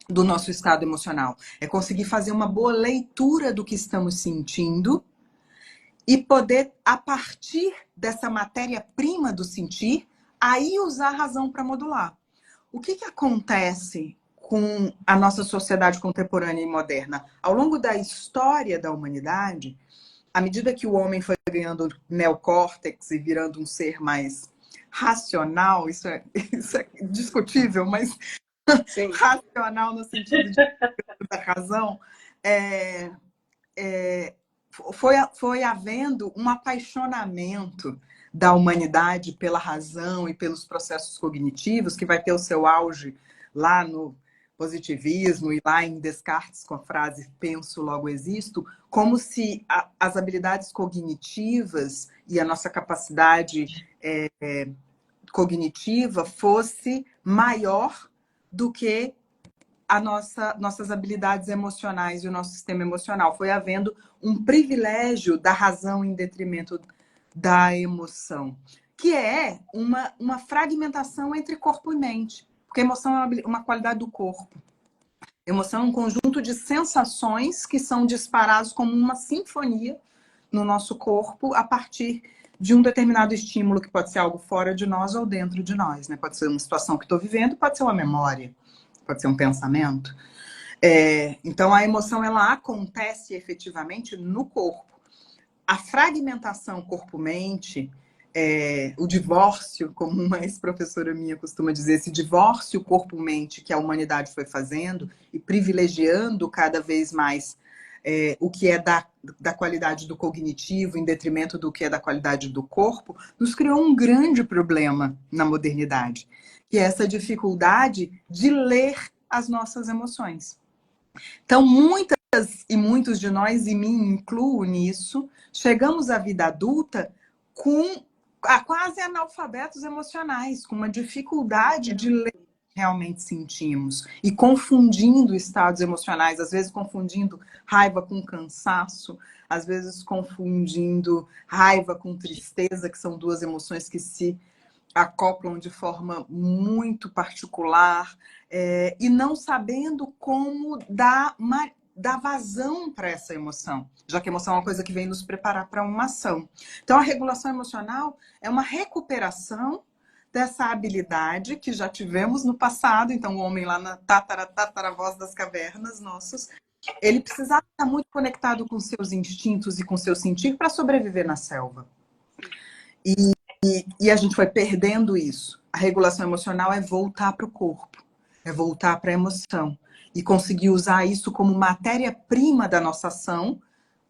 do nosso estado emocional. É conseguir fazer uma boa leitura do que estamos sentindo e poder, a partir dessa matéria-prima do sentir, aí usar a razão para modular. O que acontece com a nossa sociedade contemporânea e moderna? Ao longo da história da humanidade, à medida que o homem foi ganhando neocórtex e virando um ser mais racional, isso é discutível, mas sim, racional no sentido da razão, foi havendo um apaixonamento da humanidade pela razão e pelos processos cognitivos, que vai ter o seu auge lá no positivismo e lá em Descartes com a frase penso, logo existo, como se as habilidades cognitivas e a nossa capacidade cognitiva fosse maior do que nossas habilidades emocionais e o nosso sistema emocional. Foi havendo um privilégio da razão em detrimento da emoção, que é uma fragmentação entre corpo e mente. Porque emoção é uma qualidade do corpo. Emoção é um conjunto de sensações que são disparados como uma sinfonia no nosso corpo a partir de um determinado estímulo, que pode ser algo fora de nós ou dentro de nós, né? Pode ser uma situação que estou vivendo, pode ser uma memória, pode ser um pensamento. Então, a emoção, ela acontece efetivamente no corpo. a fragmentação corpo-mente, o divórcio, como uma ex-professora minha costuma dizer, esse divórcio corpo-mente que a humanidade foi fazendo e privilegiando cada vez mais o que é da qualidade do cognitivo em detrimento do que é da qualidade do corpo, nos criou um grande problema na modernidade, que é essa dificuldade de ler as nossas emoções. Então, muitas e muitos de nós, e me incluo nisso, chegamos à vida adulta com quase analfabetos emocionais, com uma dificuldade de ler o que realmente sentimos e confundindo estados emocionais, às vezes confundindo raiva com cansaço, às vezes confundindo raiva com tristeza, que são duas emoções que se acoplam de forma muito particular, e não sabendo como dar vazão para essa emoção, já que a emoção é uma coisa que vem nos preparar para uma ação. Então, a regulação emocional é uma recuperação dessa habilidade que já tivemos no passado. Então, o homem lá na tataravós das cavernas nossos, ele precisava estar muito conectado com seus instintos e com seu sentir para sobreviver na selva. E a gente foi perdendo isso. A regulação emocional é voltar para o corpo, é voltar para a emoção e conseguir usar isso como matéria-prima da nossa ação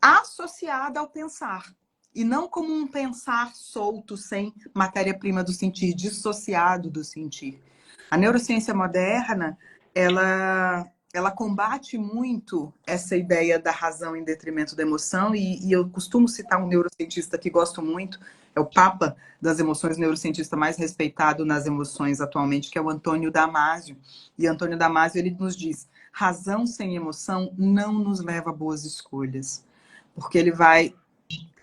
associada ao pensar. E não como um pensar solto, sem matéria-prima do sentir, dissociado do sentir. A neurociência moderna, ela combate muito essa ideia da razão em detrimento da emoção, e eu costumo citar um neurocientista que gosto muito, é o papa das emoções, o neurocientista mais respeitado nas emoções atualmente, que é o Antônio Damasio. E Antônio Damasio, ele nos diz: razão sem emoção não nos leva a boas escolhas. Porque ele vai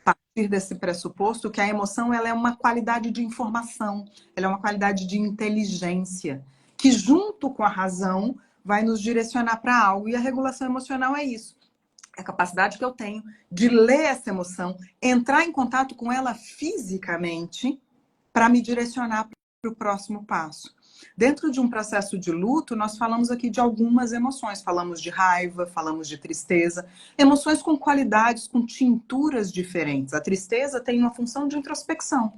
partir desse pressuposto que a emoção, ela é uma qualidade de informação, ela é uma qualidade de inteligência, que junto com a razão vai nos direcionar para algo. E a regulação emocional é isso. É a capacidade que eu tenho de ler essa emoção, entrar em contato com ela fisicamente para me direcionar para o próximo passo. Dentro de um processo de luto, nós falamos aqui de algumas emoções. Falamos de raiva, falamos de tristeza. Emoções com qualidades, com tinturas diferentes. A tristeza tem uma função de introspecção.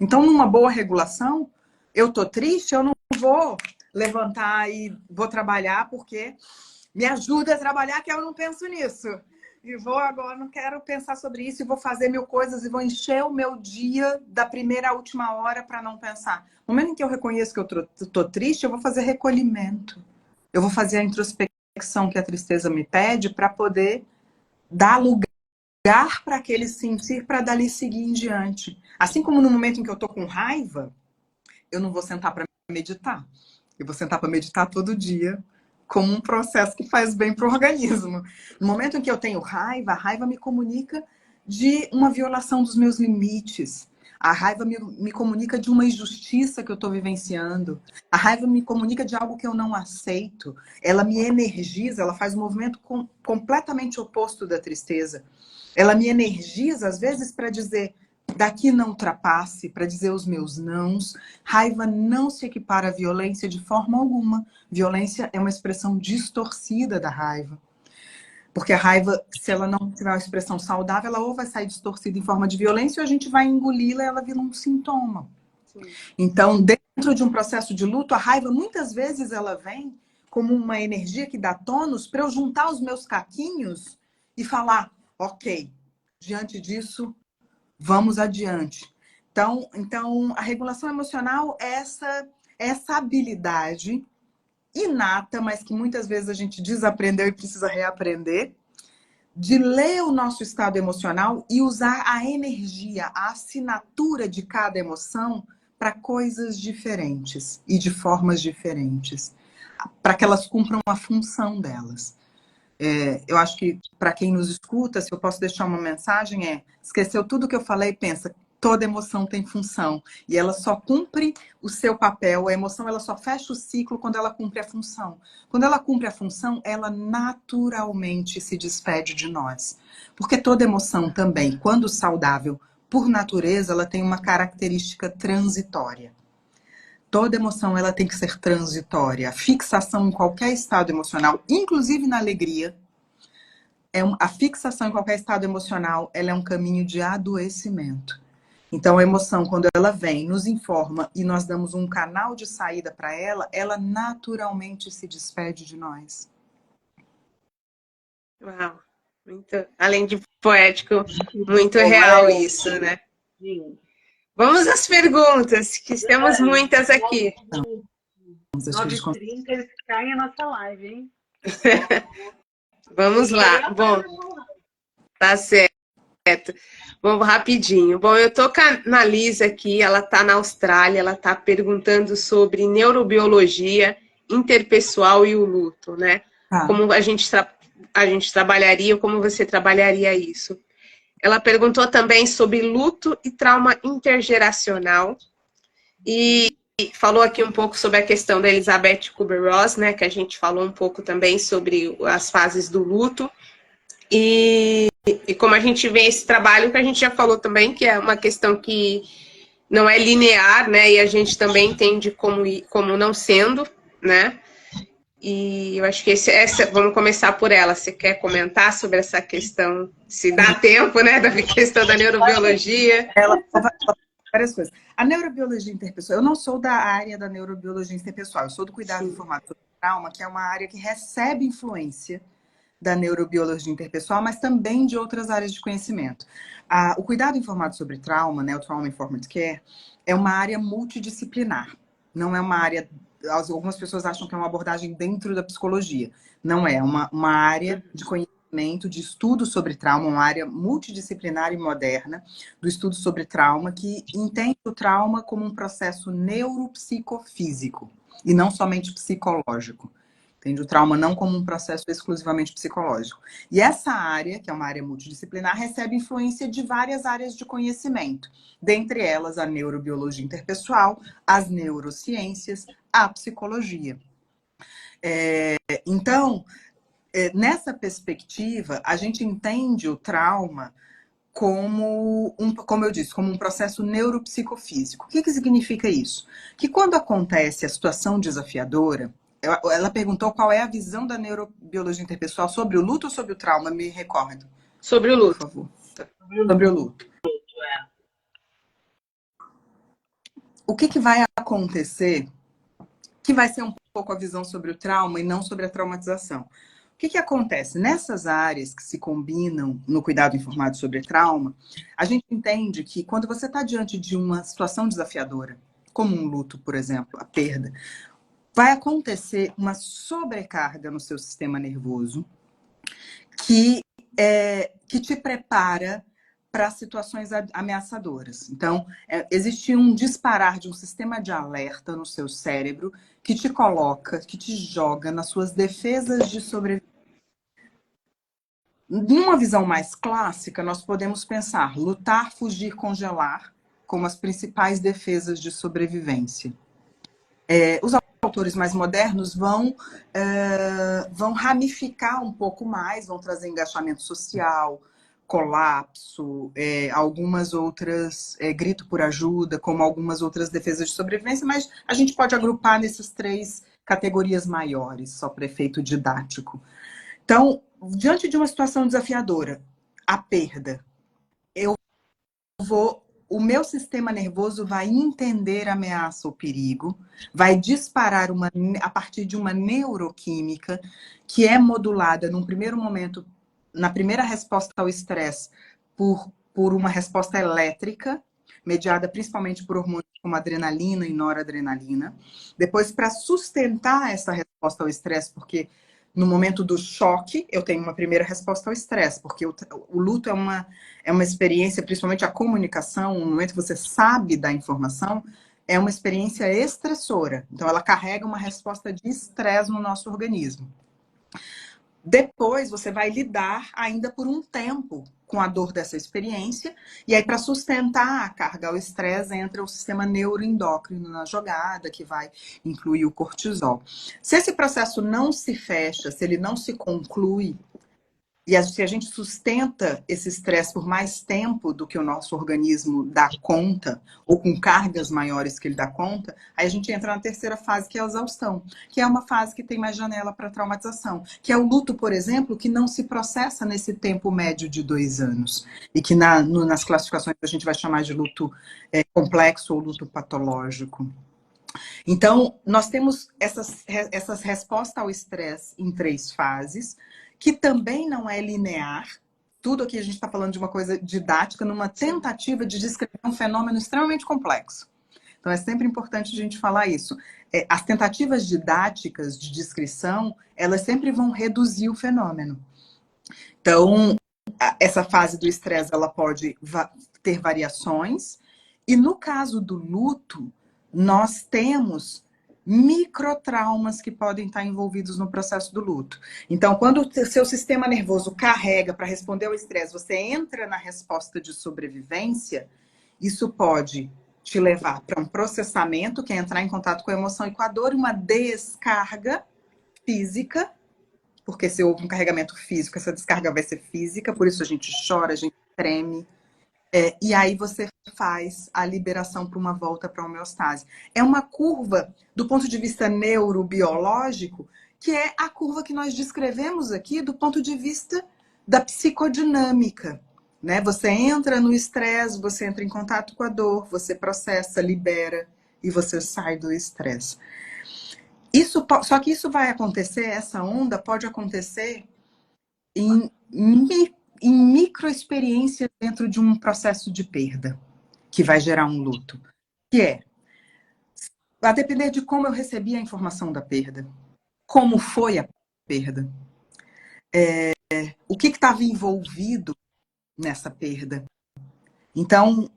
Então, numa boa regulação, eu tô triste, eu não vou levantar e vou trabalhar porque me ajuda a trabalhar, que eu não penso nisso. E vou agora, não quero pensar sobre isso, e vou fazer mil coisas, e vou encher o meu dia da primeira à última hora para não pensar. No momento em que eu reconheço que eu tô triste, eu vou fazer recolhimento. Eu vou fazer a introspecção que a tristeza me pede para poder dar lugar para aquele sentir, para dali seguir em diante. Assim como no momento em que eu tô com raiva, eu não vou sentar para meditar. Eu vou sentar para meditar todo dia, como um processo que faz bem para o organismo. No momento em que eu tenho raiva, a raiva me comunica de uma violação dos meus limites. A raiva me comunica de uma injustiça que eu estou vivenciando. A raiva me comunica de algo que eu não aceito. Ela me energiza, ela faz um movimento completamente oposto da tristeza. Ela me energiza, às vezes, para dizer: daqui não ultrapasse, para dizer os meus nãos. Raiva não se equipara à violência de forma alguma. Violência é uma expressão distorcida da raiva. Porque a raiva, se ela não tiver uma expressão saudável, ela ou vai sair distorcida em forma de violência, ou a gente vai engoli-la e ela vira um sintoma. Sim. Então, dentro de um processo de luto, a raiva, muitas vezes, ela vem como uma energia que dá tônus para eu juntar os meus caquinhos e falar: ok, diante disso, vamos adiante. Então, a regulação emocional é essa habilidade inata, mas que muitas vezes a gente desaprendeu e precisa reaprender, de ler o nosso estado emocional e usar a energia, a assinatura de cada emoção para coisas diferentes e de formas diferentes, para que elas cumpram a função delas. Eu acho que, para quem nos escuta, se eu posso deixar uma mensagem, esqueceu tudo que eu falei, pensa: toda emoção tem função. E ela só cumpre o seu papel. A emoção, ela só fecha o ciclo quando ela cumpre a função. Quando ela cumpre a função, ela naturalmente se despede de nós. Porque toda emoção também, quando saudável, por natureza, ela tem uma característica transitória. Toda emoção, ela tem que ser transitória. A fixação em qualquer estado emocional, inclusive na alegria, A fixação em qualquer estado emocional, ela é um caminho de adoecimento. Então, a emoção, quando ela vem, nos informa e nós damos um canal de saída para ela, ela naturalmente se despede de nós. Uau. Muito, além de poético, Muito muito real isso, poético. né? Sim. Vamos às perguntas, que temos Ai, muitas aqui. Acho que eles 9h30 eles caem a nossa live, hein? Tem Vamos que chegar lá. Bom, lá. tá certo. Vamos rapidinho. Bom, eu tô com a Analisa aqui, ela tá na Austrália, ela tá perguntando sobre neurobiologia interpessoal e o luto, né? Tá. Como a gente trabalharia, como você trabalharia isso. Ela perguntou também sobre luto e trauma intergeracional e falou aqui um pouco sobre a questão da Elizabeth Kubler-Ross, né? Que a gente falou um pouco também sobre as fases do luto. E como a gente vê esse trabalho que a gente já falou também, que é uma questão que não é linear, né? E a gente também entende como não sendo, né? E eu acho que vamos começar por ela. Você quer comentar sobre essa questão, se dá tempo, né? Da questão da neurobiologia? Ela várias coisas. A neurobiologia interpessoal, eu não sou da área da neurobiologia interpessoal, eu sou do cuidado Sim. informado sobre trauma, que é uma área que recebe influência da neurobiologia interpessoal, mas também de outras áreas de conhecimento. O cuidado informado sobre trauma, né, o Trauma Informed Care, é uma área multidisciplinar. Não é uma área... Algumas pessoas acham que é uma abordagem dentro da psicologia. Não é. Uma área de conhecimento, de estudo sobre trauma, uma área multidisciplinar e moderna do estudo sobre trauma, que entende o trauma como um processo neuropsicofísico e não somente psicológico. Entende o trauma não como um processo exclusivamente psicológico. E essa área, que é uma área multidisciplinar, recebe influência de várias áreas de conhecimento. Dentre elas, a neurobiologia interpessoal, as neurociências, a psicologia. Então, nessa perspectiva, a gente entende o trauma como eu disse, como um processo neuropsicofísico. O que significa isso? Que quando acontece a situação desafiadora, ela perguntou qual é a visão da neurobiologia interpessoal sobre o luto ou sobre o trauma, me recordo, Sobre o por luto. favor. Sobre o luto. O que vai acontecer, que vai ser um pouco a visão sobre o trauma e não sobre a traumatização. O que acontece? Nessas áreas que se combinam no cuidado informado sobre trauma, a gente entende que quando você está diante de uma situação desafiadora, como um luto, por exemplo, a perda, vai acontecer uma sobrecarga no seu sistema nervoso que te prepara para situações ameaçadoras. Então, existe um disparar de um sistema de alerta no seu cérebro que te coloca, que te joga nas suas defesas de sobrevivência. Numa visão mais clássica, nós podemos pensar lutar, fugir, congelar como as principais defesas de sobrevivência. Os autores mais modernos vão ramificar um pouco mais, vão trazer engajamento social, colapso, algumas outras, grito por ajuda, como algumas outras defesas de sobrevivência, mas a gente pode agrupar nessas 3 categorias maiores, só para efeito didático. Então, diante de uma situação desafiadora, a perda, o meu sistema nervoso vai entender a ameaça ou perigo, vai disparar a partir de uma neuroquímica que é modulada num primeiro momento, na primeira resposta ao estresse, por uma resposta elétrica, mediada principalmente por hormônios como adrenalina e noradrenalina. Depois, para sustentar essa resposta ao estresse, porque no momento do choque, eu tenho uma primeira resposta ao estresse, porque o luto é uma experiência, principalmente a comunicação, no momento que você sabe da informação, é uma experiência estressora. Então, ela carrega uma resposta de estresse no nosso organismo. Depois, você vai lidar ainda por um tempo com a dor dessa experiência, e aí, para sustentar a carga, o estresse, entra o sistema neuroendócrino na jogada, que vai incluir o cortisol. Se esse processo não se fecha, se ele não se conclui, E se a gente sustenta esse estresse por mais tempo do que o nosso organismo dá conta, ou com cargas maiores que ele dá conta, aí a gente entra na terceira fase, que é a exaustão, que é uma fase que tem mais janela para traumatização, que é o luto, por exemplo, que não se processa nesse tempo médio de 2 anos, e que nas classificações a gente vai chamar de luto complexo ou luto patológico. Então, nós temos essas respostas ao estresse em 3 fases, que também não é linear. Tudo aqui a gente está falando de uma coisa didática, numa tentativa de descrever um fenômeno extremamente complexo. Então, é sempre importante a gente falar isso. As tentativas didáticas de descrição, elas sempre vão reduzir o fenômeno. Então, essa fase do estresse, ela pode ter variações. E no caso do luto, nós temos microtraumas que podem estar envolvidos no processo do luto. Então, quando o seu sistema nervoso carrega para responder ao estresse, você entra na resposta de sobrevivência, isso pode te levar para um processamento, que é entrar em contato com a emoção e com a dor, uma descarga física, porque se houve um carregamento físico, essa descarga vai ser física, por isso a gente chora, a gente treme. E aí você faz a liberação para uma volta para a homeostase. É uma curva, do ponto de vista neurobiológico, que é a curva que nós descrevemos aqui do ponto de vista da psicodinâmica. Né? Você entra no estresse, você entra em contato com a dor, você processa, libera e você sai do estresse. Só que isso vai acontecer, essa onda pode acontecer em microexperiências dentro de um processo de perda, que vai gerar um luto. Que a depender de como eu recebi a informação da perda, como foi a perda, o que estava envolvido nessa perda. Então,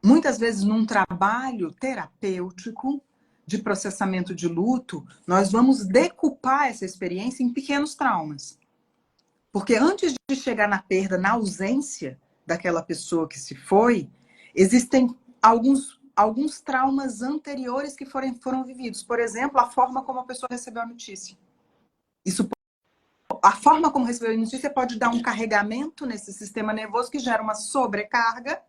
muitas vezes num trabalho terapêutico de processamento de luto, nós vamos decupar essa experiência em pequenos traumas. Porque antes de chegar na perda, na ausência daquela pessoa que se foi, existem alguns traumas anteriores que foram vividos. Por exemplo, a forma como a pessoa recebeu a notícia. A forma como recebeu a notícia pode dar um carregamento nesse sistema nervoso que gera uma sobrecarga,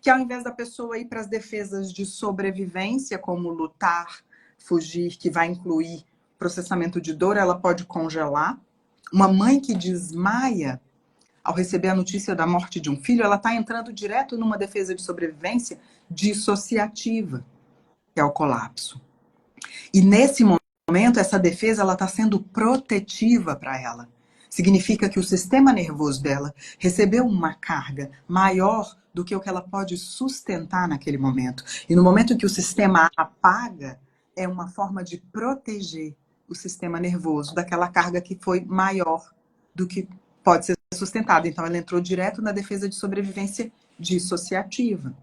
que ao invés da pessoa ir para as defesas de sobrevivência, como lutar, fugir, que vai incluir processamento de dor, ela pode congelar. Uma mãe que desmaia ao receber a notícia da morte de um filho, ela está entrando direto numa defesa de sobrevivência dissociativa, que é o colapso. E nesse momento, essa defesa ela está sendo protetiva para ela. Significa que o sistema nervoso dela recebeu uma carga maior do que o que ela pode sustentar naquele momento. E no momento que o sistema apaga, é uma forma de proteger o sistema nervoso daquela carga que foi maior do que pode ser sustentada. Então, ela entrou direto na defesa de sobrevivência dissociativa.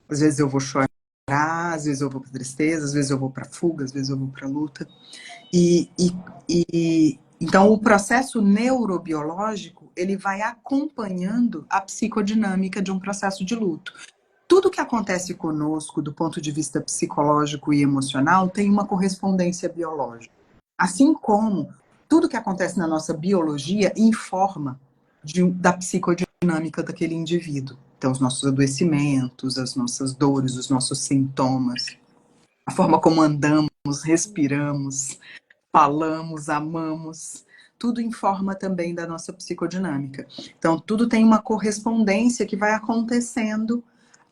Às vezes eu vou chorar, às vezes eu vou para tristeza, às vezes eu vou para fuga, às vezes eu vou para luta. Então, o processo neurobiológico, ele vai acompanhando a psicodinâmica de um processo de luto. Tudo que acontece conosco, do ponto de vista psicológico e emocional, tem uma correspondência biológica. Assim como tudo que acontece na nossa biologia informa da psicodinâmica daquele indivíduo. Então, os nossos adoecimentos, as nossas dores, os nossos sintomas, a forma como andamos, respiramos, falamos, amamos, tudo informa também da nossa psicodinâmica. Então, tudo tem uma correspondência que vai acontecendo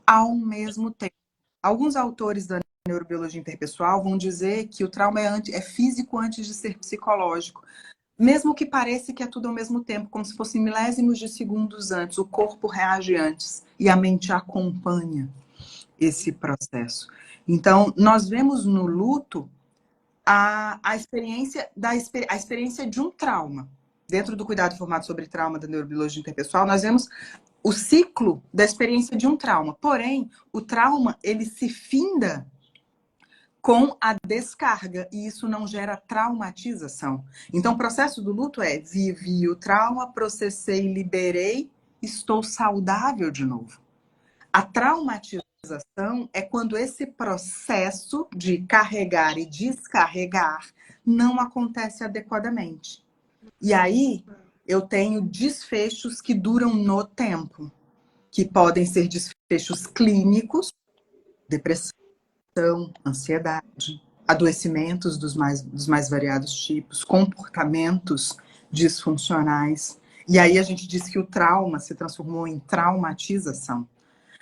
ao mesmo tempo. Alguns autores da neurobiologia interpessoal vão dizer que o trauma é físico antes de ser psicológico. Mesmo que pareça que é tudo ao mesmo tempo, como se fossem milésimos de segundos antes, o corpo reage antes e a mente acompanha esse processo. Então, nós vemos no luto a experiência de um trauma. Dentro do cuidado formado sobre trauma da neurobiologia interpessoal, nós vemos o ciclo da experiência de um trauma. Porém, o trauma, ele se finda com a descarga, e isso não gera traumatização. Então, o processo do luto é: vivi o trauma, processei, liberei, estou saudável de novo. A traumatização é quando esse processo de carregar e descarregar não acontece adequadamente. E aí, eu tenho desfechos que duram no tempo, que podem ser desfechos clínicos, depressão, ansiedade, adoecimentos dos mais variados tipos, comportamentos disfuncionais. E aí a gente diz que o trauma se transformou em traumatização.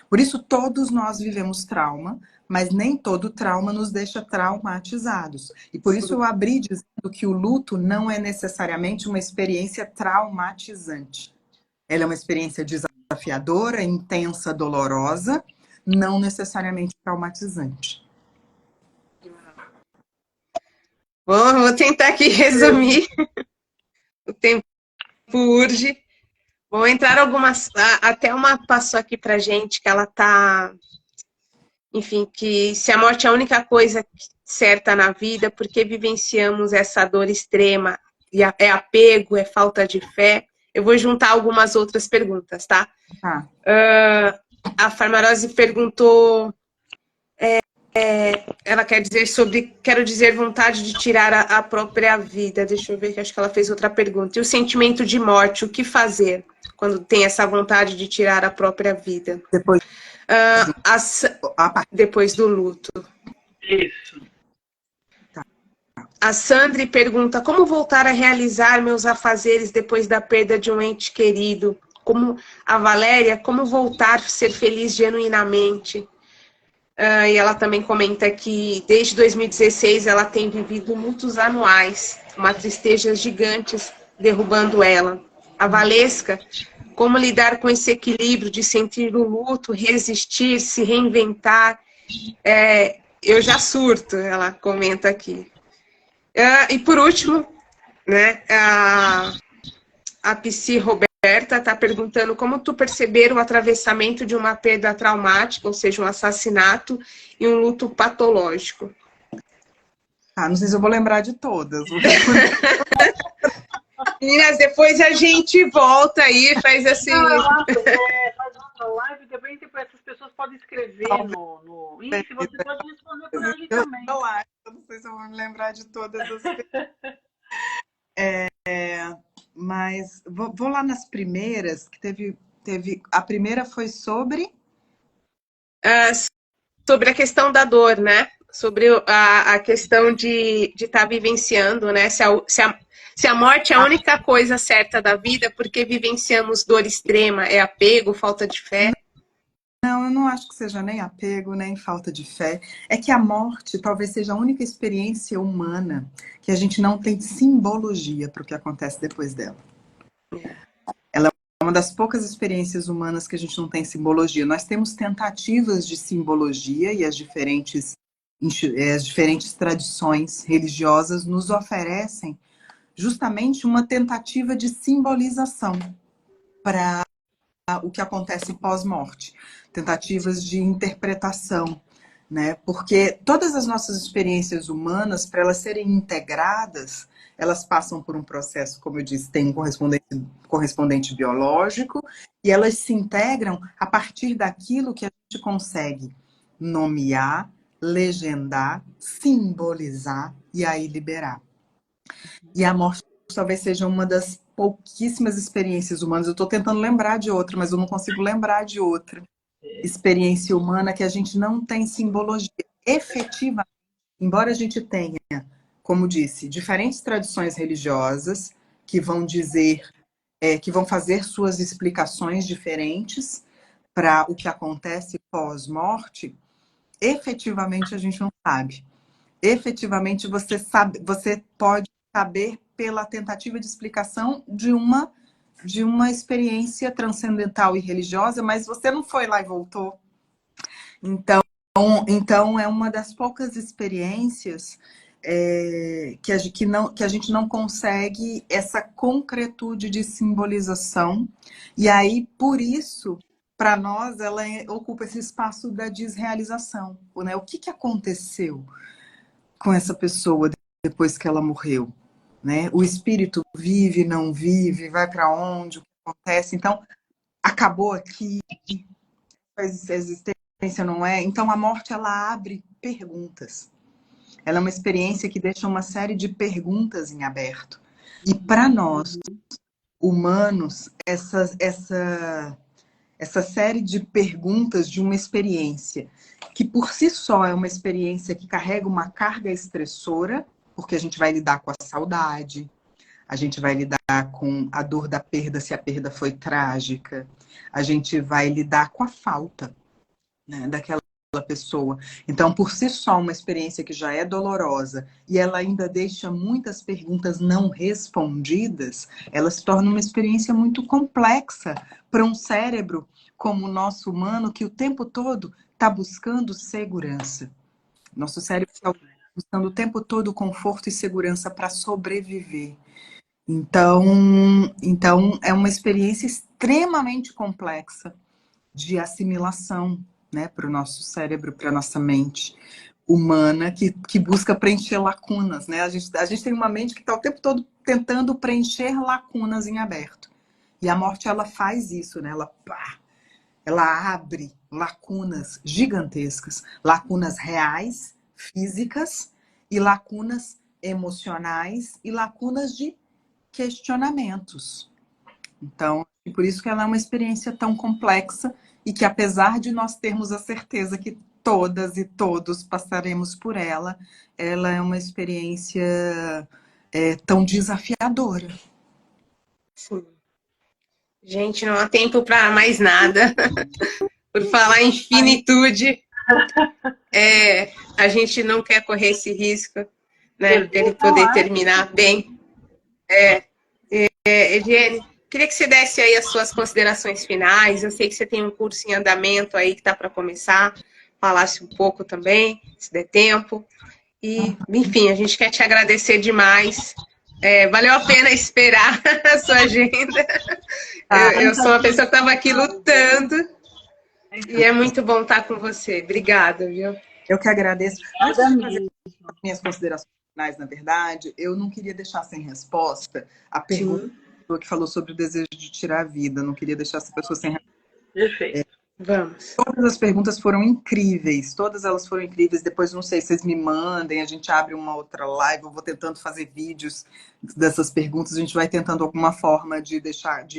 Por isso, todos nós vivemos trauma, mas nem todo trauma nos deixa traumatizados. E por isso eu abri dizendo que o luto não é necessariamente uma experiência traumatizante. Ela é uma experiência desafiadora, intensa, dolorosa, não necessariamente traumatizante. Bom, vou tentar aqui resumir. O tempo urge. Vou entrar algumas. Até uma passou aqui pra gente que ela tá. Enfim, que se a morte é a única coisa certa na vida, porque vivenciamos essa dor extrema? E é apego, é falta de fé? Eu vou juntar algumas outras perguntas, tá? A Farmarose perguntou. Ela quer dizer sobre. Quero dizer, vontade de tirar a própria vida. Deixa eu ver, que acho que ela fez outra pergunta. E o sentimento de morte, o que fazer quando tem essa vontade de tirar a própria vida? Depois do luto. Isso. A Sandri pergunta: como voltar a realizar meus afazeres depois da perda de um ente querido? Como a Valéria, como voltar a ser feliz genuinamente? E ela também comenta que desde 2016 ela tem vivido lutos anuais, uma tristeza gigantes derrubando ela. A Valesca, como lidar com esse equilíbrio de sentir o luto, resistir, se reinventar? Eu já surto, ela comenta aqui. E por último, né, a Psi Roberta está perguntando como tu perceber o atravessamento de uma perda traumática, ou seja, um assassinato e um luto patológico. Não sei se eu vou lembrar de todas. Meninas, depois a gente volta aí e faz assim. Faz uma live também, tipo, essas pessoas podem escrever no. E se você pode responder para ele também. Eu não sei se eu vou me lembrar de todas as mas vou lá nas primeiras, que teve. A primeira foi sobre. Sobre a questão da dor, né? Sobre a questão de estar vivenciando, né? Se a morte é a única coisa certa da vida, porque vivenciamos dor extrema, é apego, falta de fé? Não, eu não acho que seja nem apego, nem falta de fé. É que a morte talvez seja a única experiência humana que a gente não tem simbologia para o que acontece depois dela. Ela é uma das poucas experiências humanas que a gente não tem simbologia. Nós temos tentativas de simbologia e as diferentes tradições religiosas nos oferecem justamente uma tentativa de simbolização para o que acontece pós-morte, tentativas de interpretação, né? Porque todas as nossas experiências humanas, para elas serem integradas, elas passam por um processo, como eu disse, tem um correspondente biológico, e elas se integram a partir daquilo que a gente consegue nomear, legendar, simbolizar e aí liberar. E a morte talvez seja uma das pouquíssimas experiências humanas. Eu estou tentando lembrar de outra, mas eu não consigo lembrar de outra experiência humana que a gente não tem simbologia. Efetivamente, embora a gente tenha, como disse, diferentes tradições religiosas que vão dizer, que vão fazer suas explicações diferentes para o que acontece pós-morte, efetivamente a gente não sabe. Efetivamente você pode saber pela tentativa de explicação de uma experiência transcendental e religiosa, mas você não foi lá e voltou. Então é uma das poucas experiências que a gente não consegue essa concretude de simbolização. E aí, por isso, para nós, ela ocupa esse espaço da desrealização. Né? O que aconteceu com essa pessoa depois que ela morreu? Né? O espírito vive, não vive, vai para onde, o que acontece? Então, acabou aqui, a existência não é? Então, a morte, ela abre perguntas. Ela é uma experiência que deixa uma série de perguntas em aberto. E para nós, humanos essa série de perguntas de uma experiência que por si só é uma experiência que carrega uma carga estressora, porque a gente vai lidar com a saudade, a gente vai lidar com a dor da perda, se a perda foi trágica, a gente vai lidar com a falta, né, daquela pessoa. Então, por si só, uma experiência que já é dolorosa e ela ainda deixa muitas perguntas não respondidas, ela se torna uma experiência muito complexa para um cérebro como o nosso humano, que o tempo todo está buscando segurança. Nosso cérebro está buscando o tempo todo conforto e segurança para sobreviver. Então, é uma experiência extremamente complexa de assimilação, né, para o nosso cérebro, para a nossa mente humana, que busca preencher lacunas, né? A gente tem uma mente que está o tempo todo tentando preencher lacunas em aberto. E a morte, ela faz isso, né? Ela abre lacunas gigantescas, lacunas reais, físicas, e lacunas emocionais, e lacunas de questionamentos. Então, por isso que ela é uma experiência tão complexa e que, apesar de nós termos a certeza que todas e todos passaremos por ela, ela é uma experiência tão desafiadora. Sim. Gente, não há tempo para mais nada. Por falar em finitude, a gente não quer correr esse risco, né? Para ele poder terminar bem. Ediene, queria que você desse aí as suas considerações finais. Eu sei que você tem um curso em andamento aí que está para começar. Falasse um pouco também, se der tempo. E, enfim, a gente quer te agradecer demais. Valeu a pena esperar a sua agenda. Eu sou uma pessoa que estava aqui lutando. E é muito bom estar com você. Obrigada, viu? Eu que agradeço. Antes de fazer minhas considerações finais, na verdade, eu não queria deixar sem resposta a pergunta que falou sobre o desejo de tirar a vida. Eu não queria deixar essa pessoa sem resposta. Perfeito. Vamos. Todas as perguntas foram incríveis. Todas elas foram incríveis. Depois, não sei, vocês me mandem, a gente abre uma outra live. Eu vou tentando fazer vídeos dessas perguntas. A gente vai tentando alguma forma de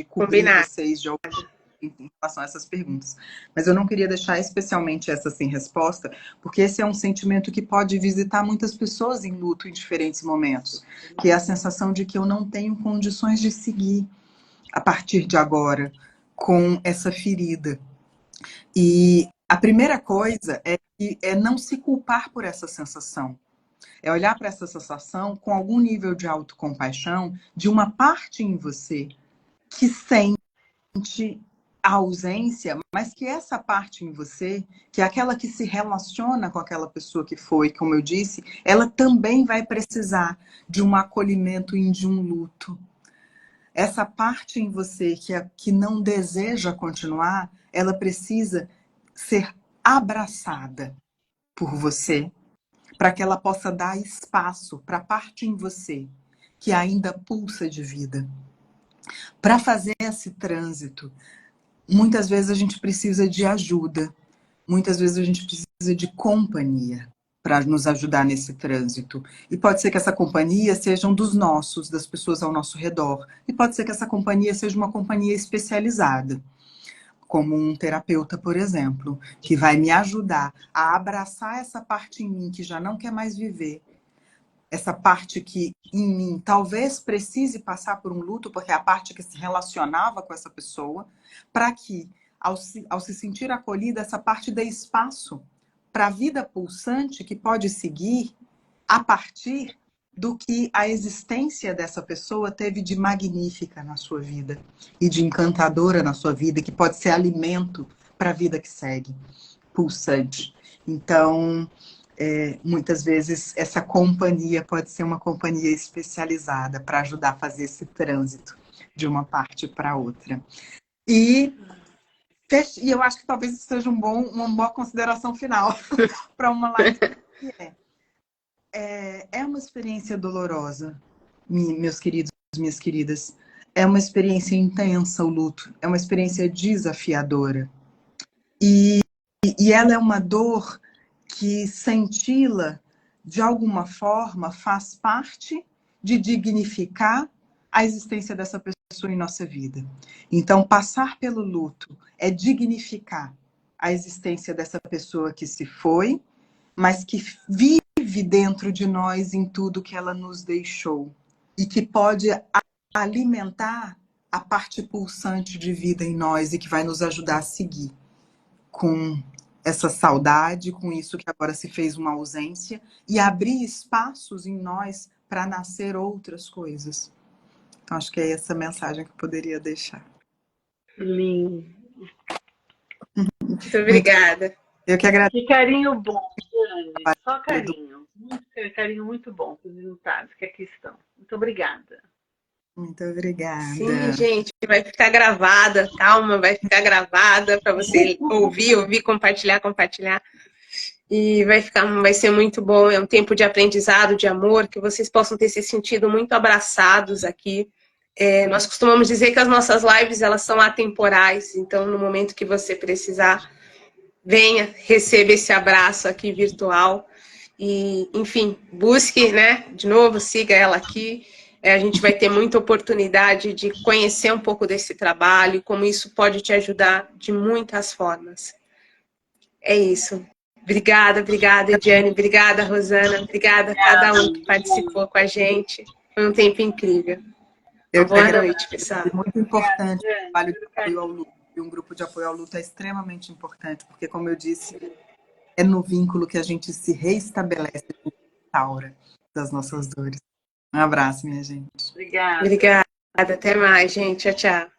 cobrir vocês de alguma em relação a essas perguntas. Mas eu não queria deixar especialmente essa sem resposta, porque esse é um sentimento que pode visitar muitas pessoas em luto em diferentes momentos, que é a sensação de que eu não tenho condições de seguir a partir de agora com essa ferida. E a primeira coisa é não se culpar por essa sensação. É olhar para essa sensação com algum nível de autocompaixão de uma parte em você que sente a ausência, mas que essa parte em você, que é aquela que se relaciona com aquela pessoa que foi, como eu disse, ela também vai precisar de um acolhimento e de um luto. Essa parte em você que não deseja continuar, ela precisa ser abraçada por você, para que ela possa dar espaço para a parte em você que ainda pulsa de vida. Para fazer esse trânsito, muitas vezes a gente precisa de ajuda, muitas vezes a gente precisa de companhia para nos ajudar nesse trânsito. E pode ser que essa companhia seja um dos nossos, das pessoas ao nosso redor. E pode ser que essa companhia seja uma companhia especializada, como um terapeuta, por exemplo, que vai me ajudar a abraçar essa parte em mim que já não quer mais viver, essa parte que em mim talvez precise passar por um luto, porque é a parte que se relacionava com essa pessoa, para que, ao se sentir acolhida, essa parte dê espaço para a vida pulsante que pode seguir a partir do que a existência dessa pessoa teve de magnífica na sua vida e de encantadora na sua vida, que pode ser alimento para a vida que segue, pulsante. Então, muitas vezes essa companhia pode ser uma companhia especializada para ajudar a fazer esse trânsito de uma parte para outra. E eu acho que talvez isso seja uma boa consideração final para uma live que é uma experiência dolorosa, meus queridos, minhas queridas. É uma experiência intensa o luto, é uma experiência desafiadora. E ela é uma dor que senti-la, de alguma forma, faz parte de dignificar a existência dessa pessoa em nossa vida. Então, passar pelo luto é dignificar a existência dessa pessoa que se foi, mas que vive dentro de nós em tudo que ela nos deixou e que pode alimentar a parte pulsante de vida em nós e que vai nos ajudar a seguir com essa saudade, com isso que agora se fez uma ausência, e abrir espaços em nós para nascer outras coisas. Então, acho que é essa mensagem que eu poderia deixar. Lindo. Muito obrigada. Eu que agradeço. Que carinho bom, Jane. Só carinho. Carinho muito bom com os resultados que aqui estão. Muito obrigada. Muito obrigada. Sim, gente, vai ficar gravada, calma, vai ficar gravada para você ouvir, compartilhar. E vai ser muito bom, é um tempo de aprendizado, de amor, que vocês possam ter se sentido muito abraçados aqui. Nós costumamos dizer que as nossas lives, elas são atemporais, então no momento que você precisar, venha, receba esse abraço aqui virtual. E, enfim, busque, né, de novo, siga ela aqui. A gente vai ter muita oportunidade de conhecer um pouco desse trabalho e como isso pode te ajudar de muitas formas. É isso. Obrigada, Ediane. Obrigada, Rosana. Obrigada a cada um que participou com a gente. Foi um tempo incrível. Boa noite, pessoal. É muito importante o trabalho de apoio ao luto. E um grupo de apoio ao luto é extremamente importante, porque, como eu disse, é no vínculo que a gente se reestabelece, a gente restaura das nossas dores. Um abraço, minha gente. Obrigada. Obrigada. Até mais, gente. Tchau, tchau.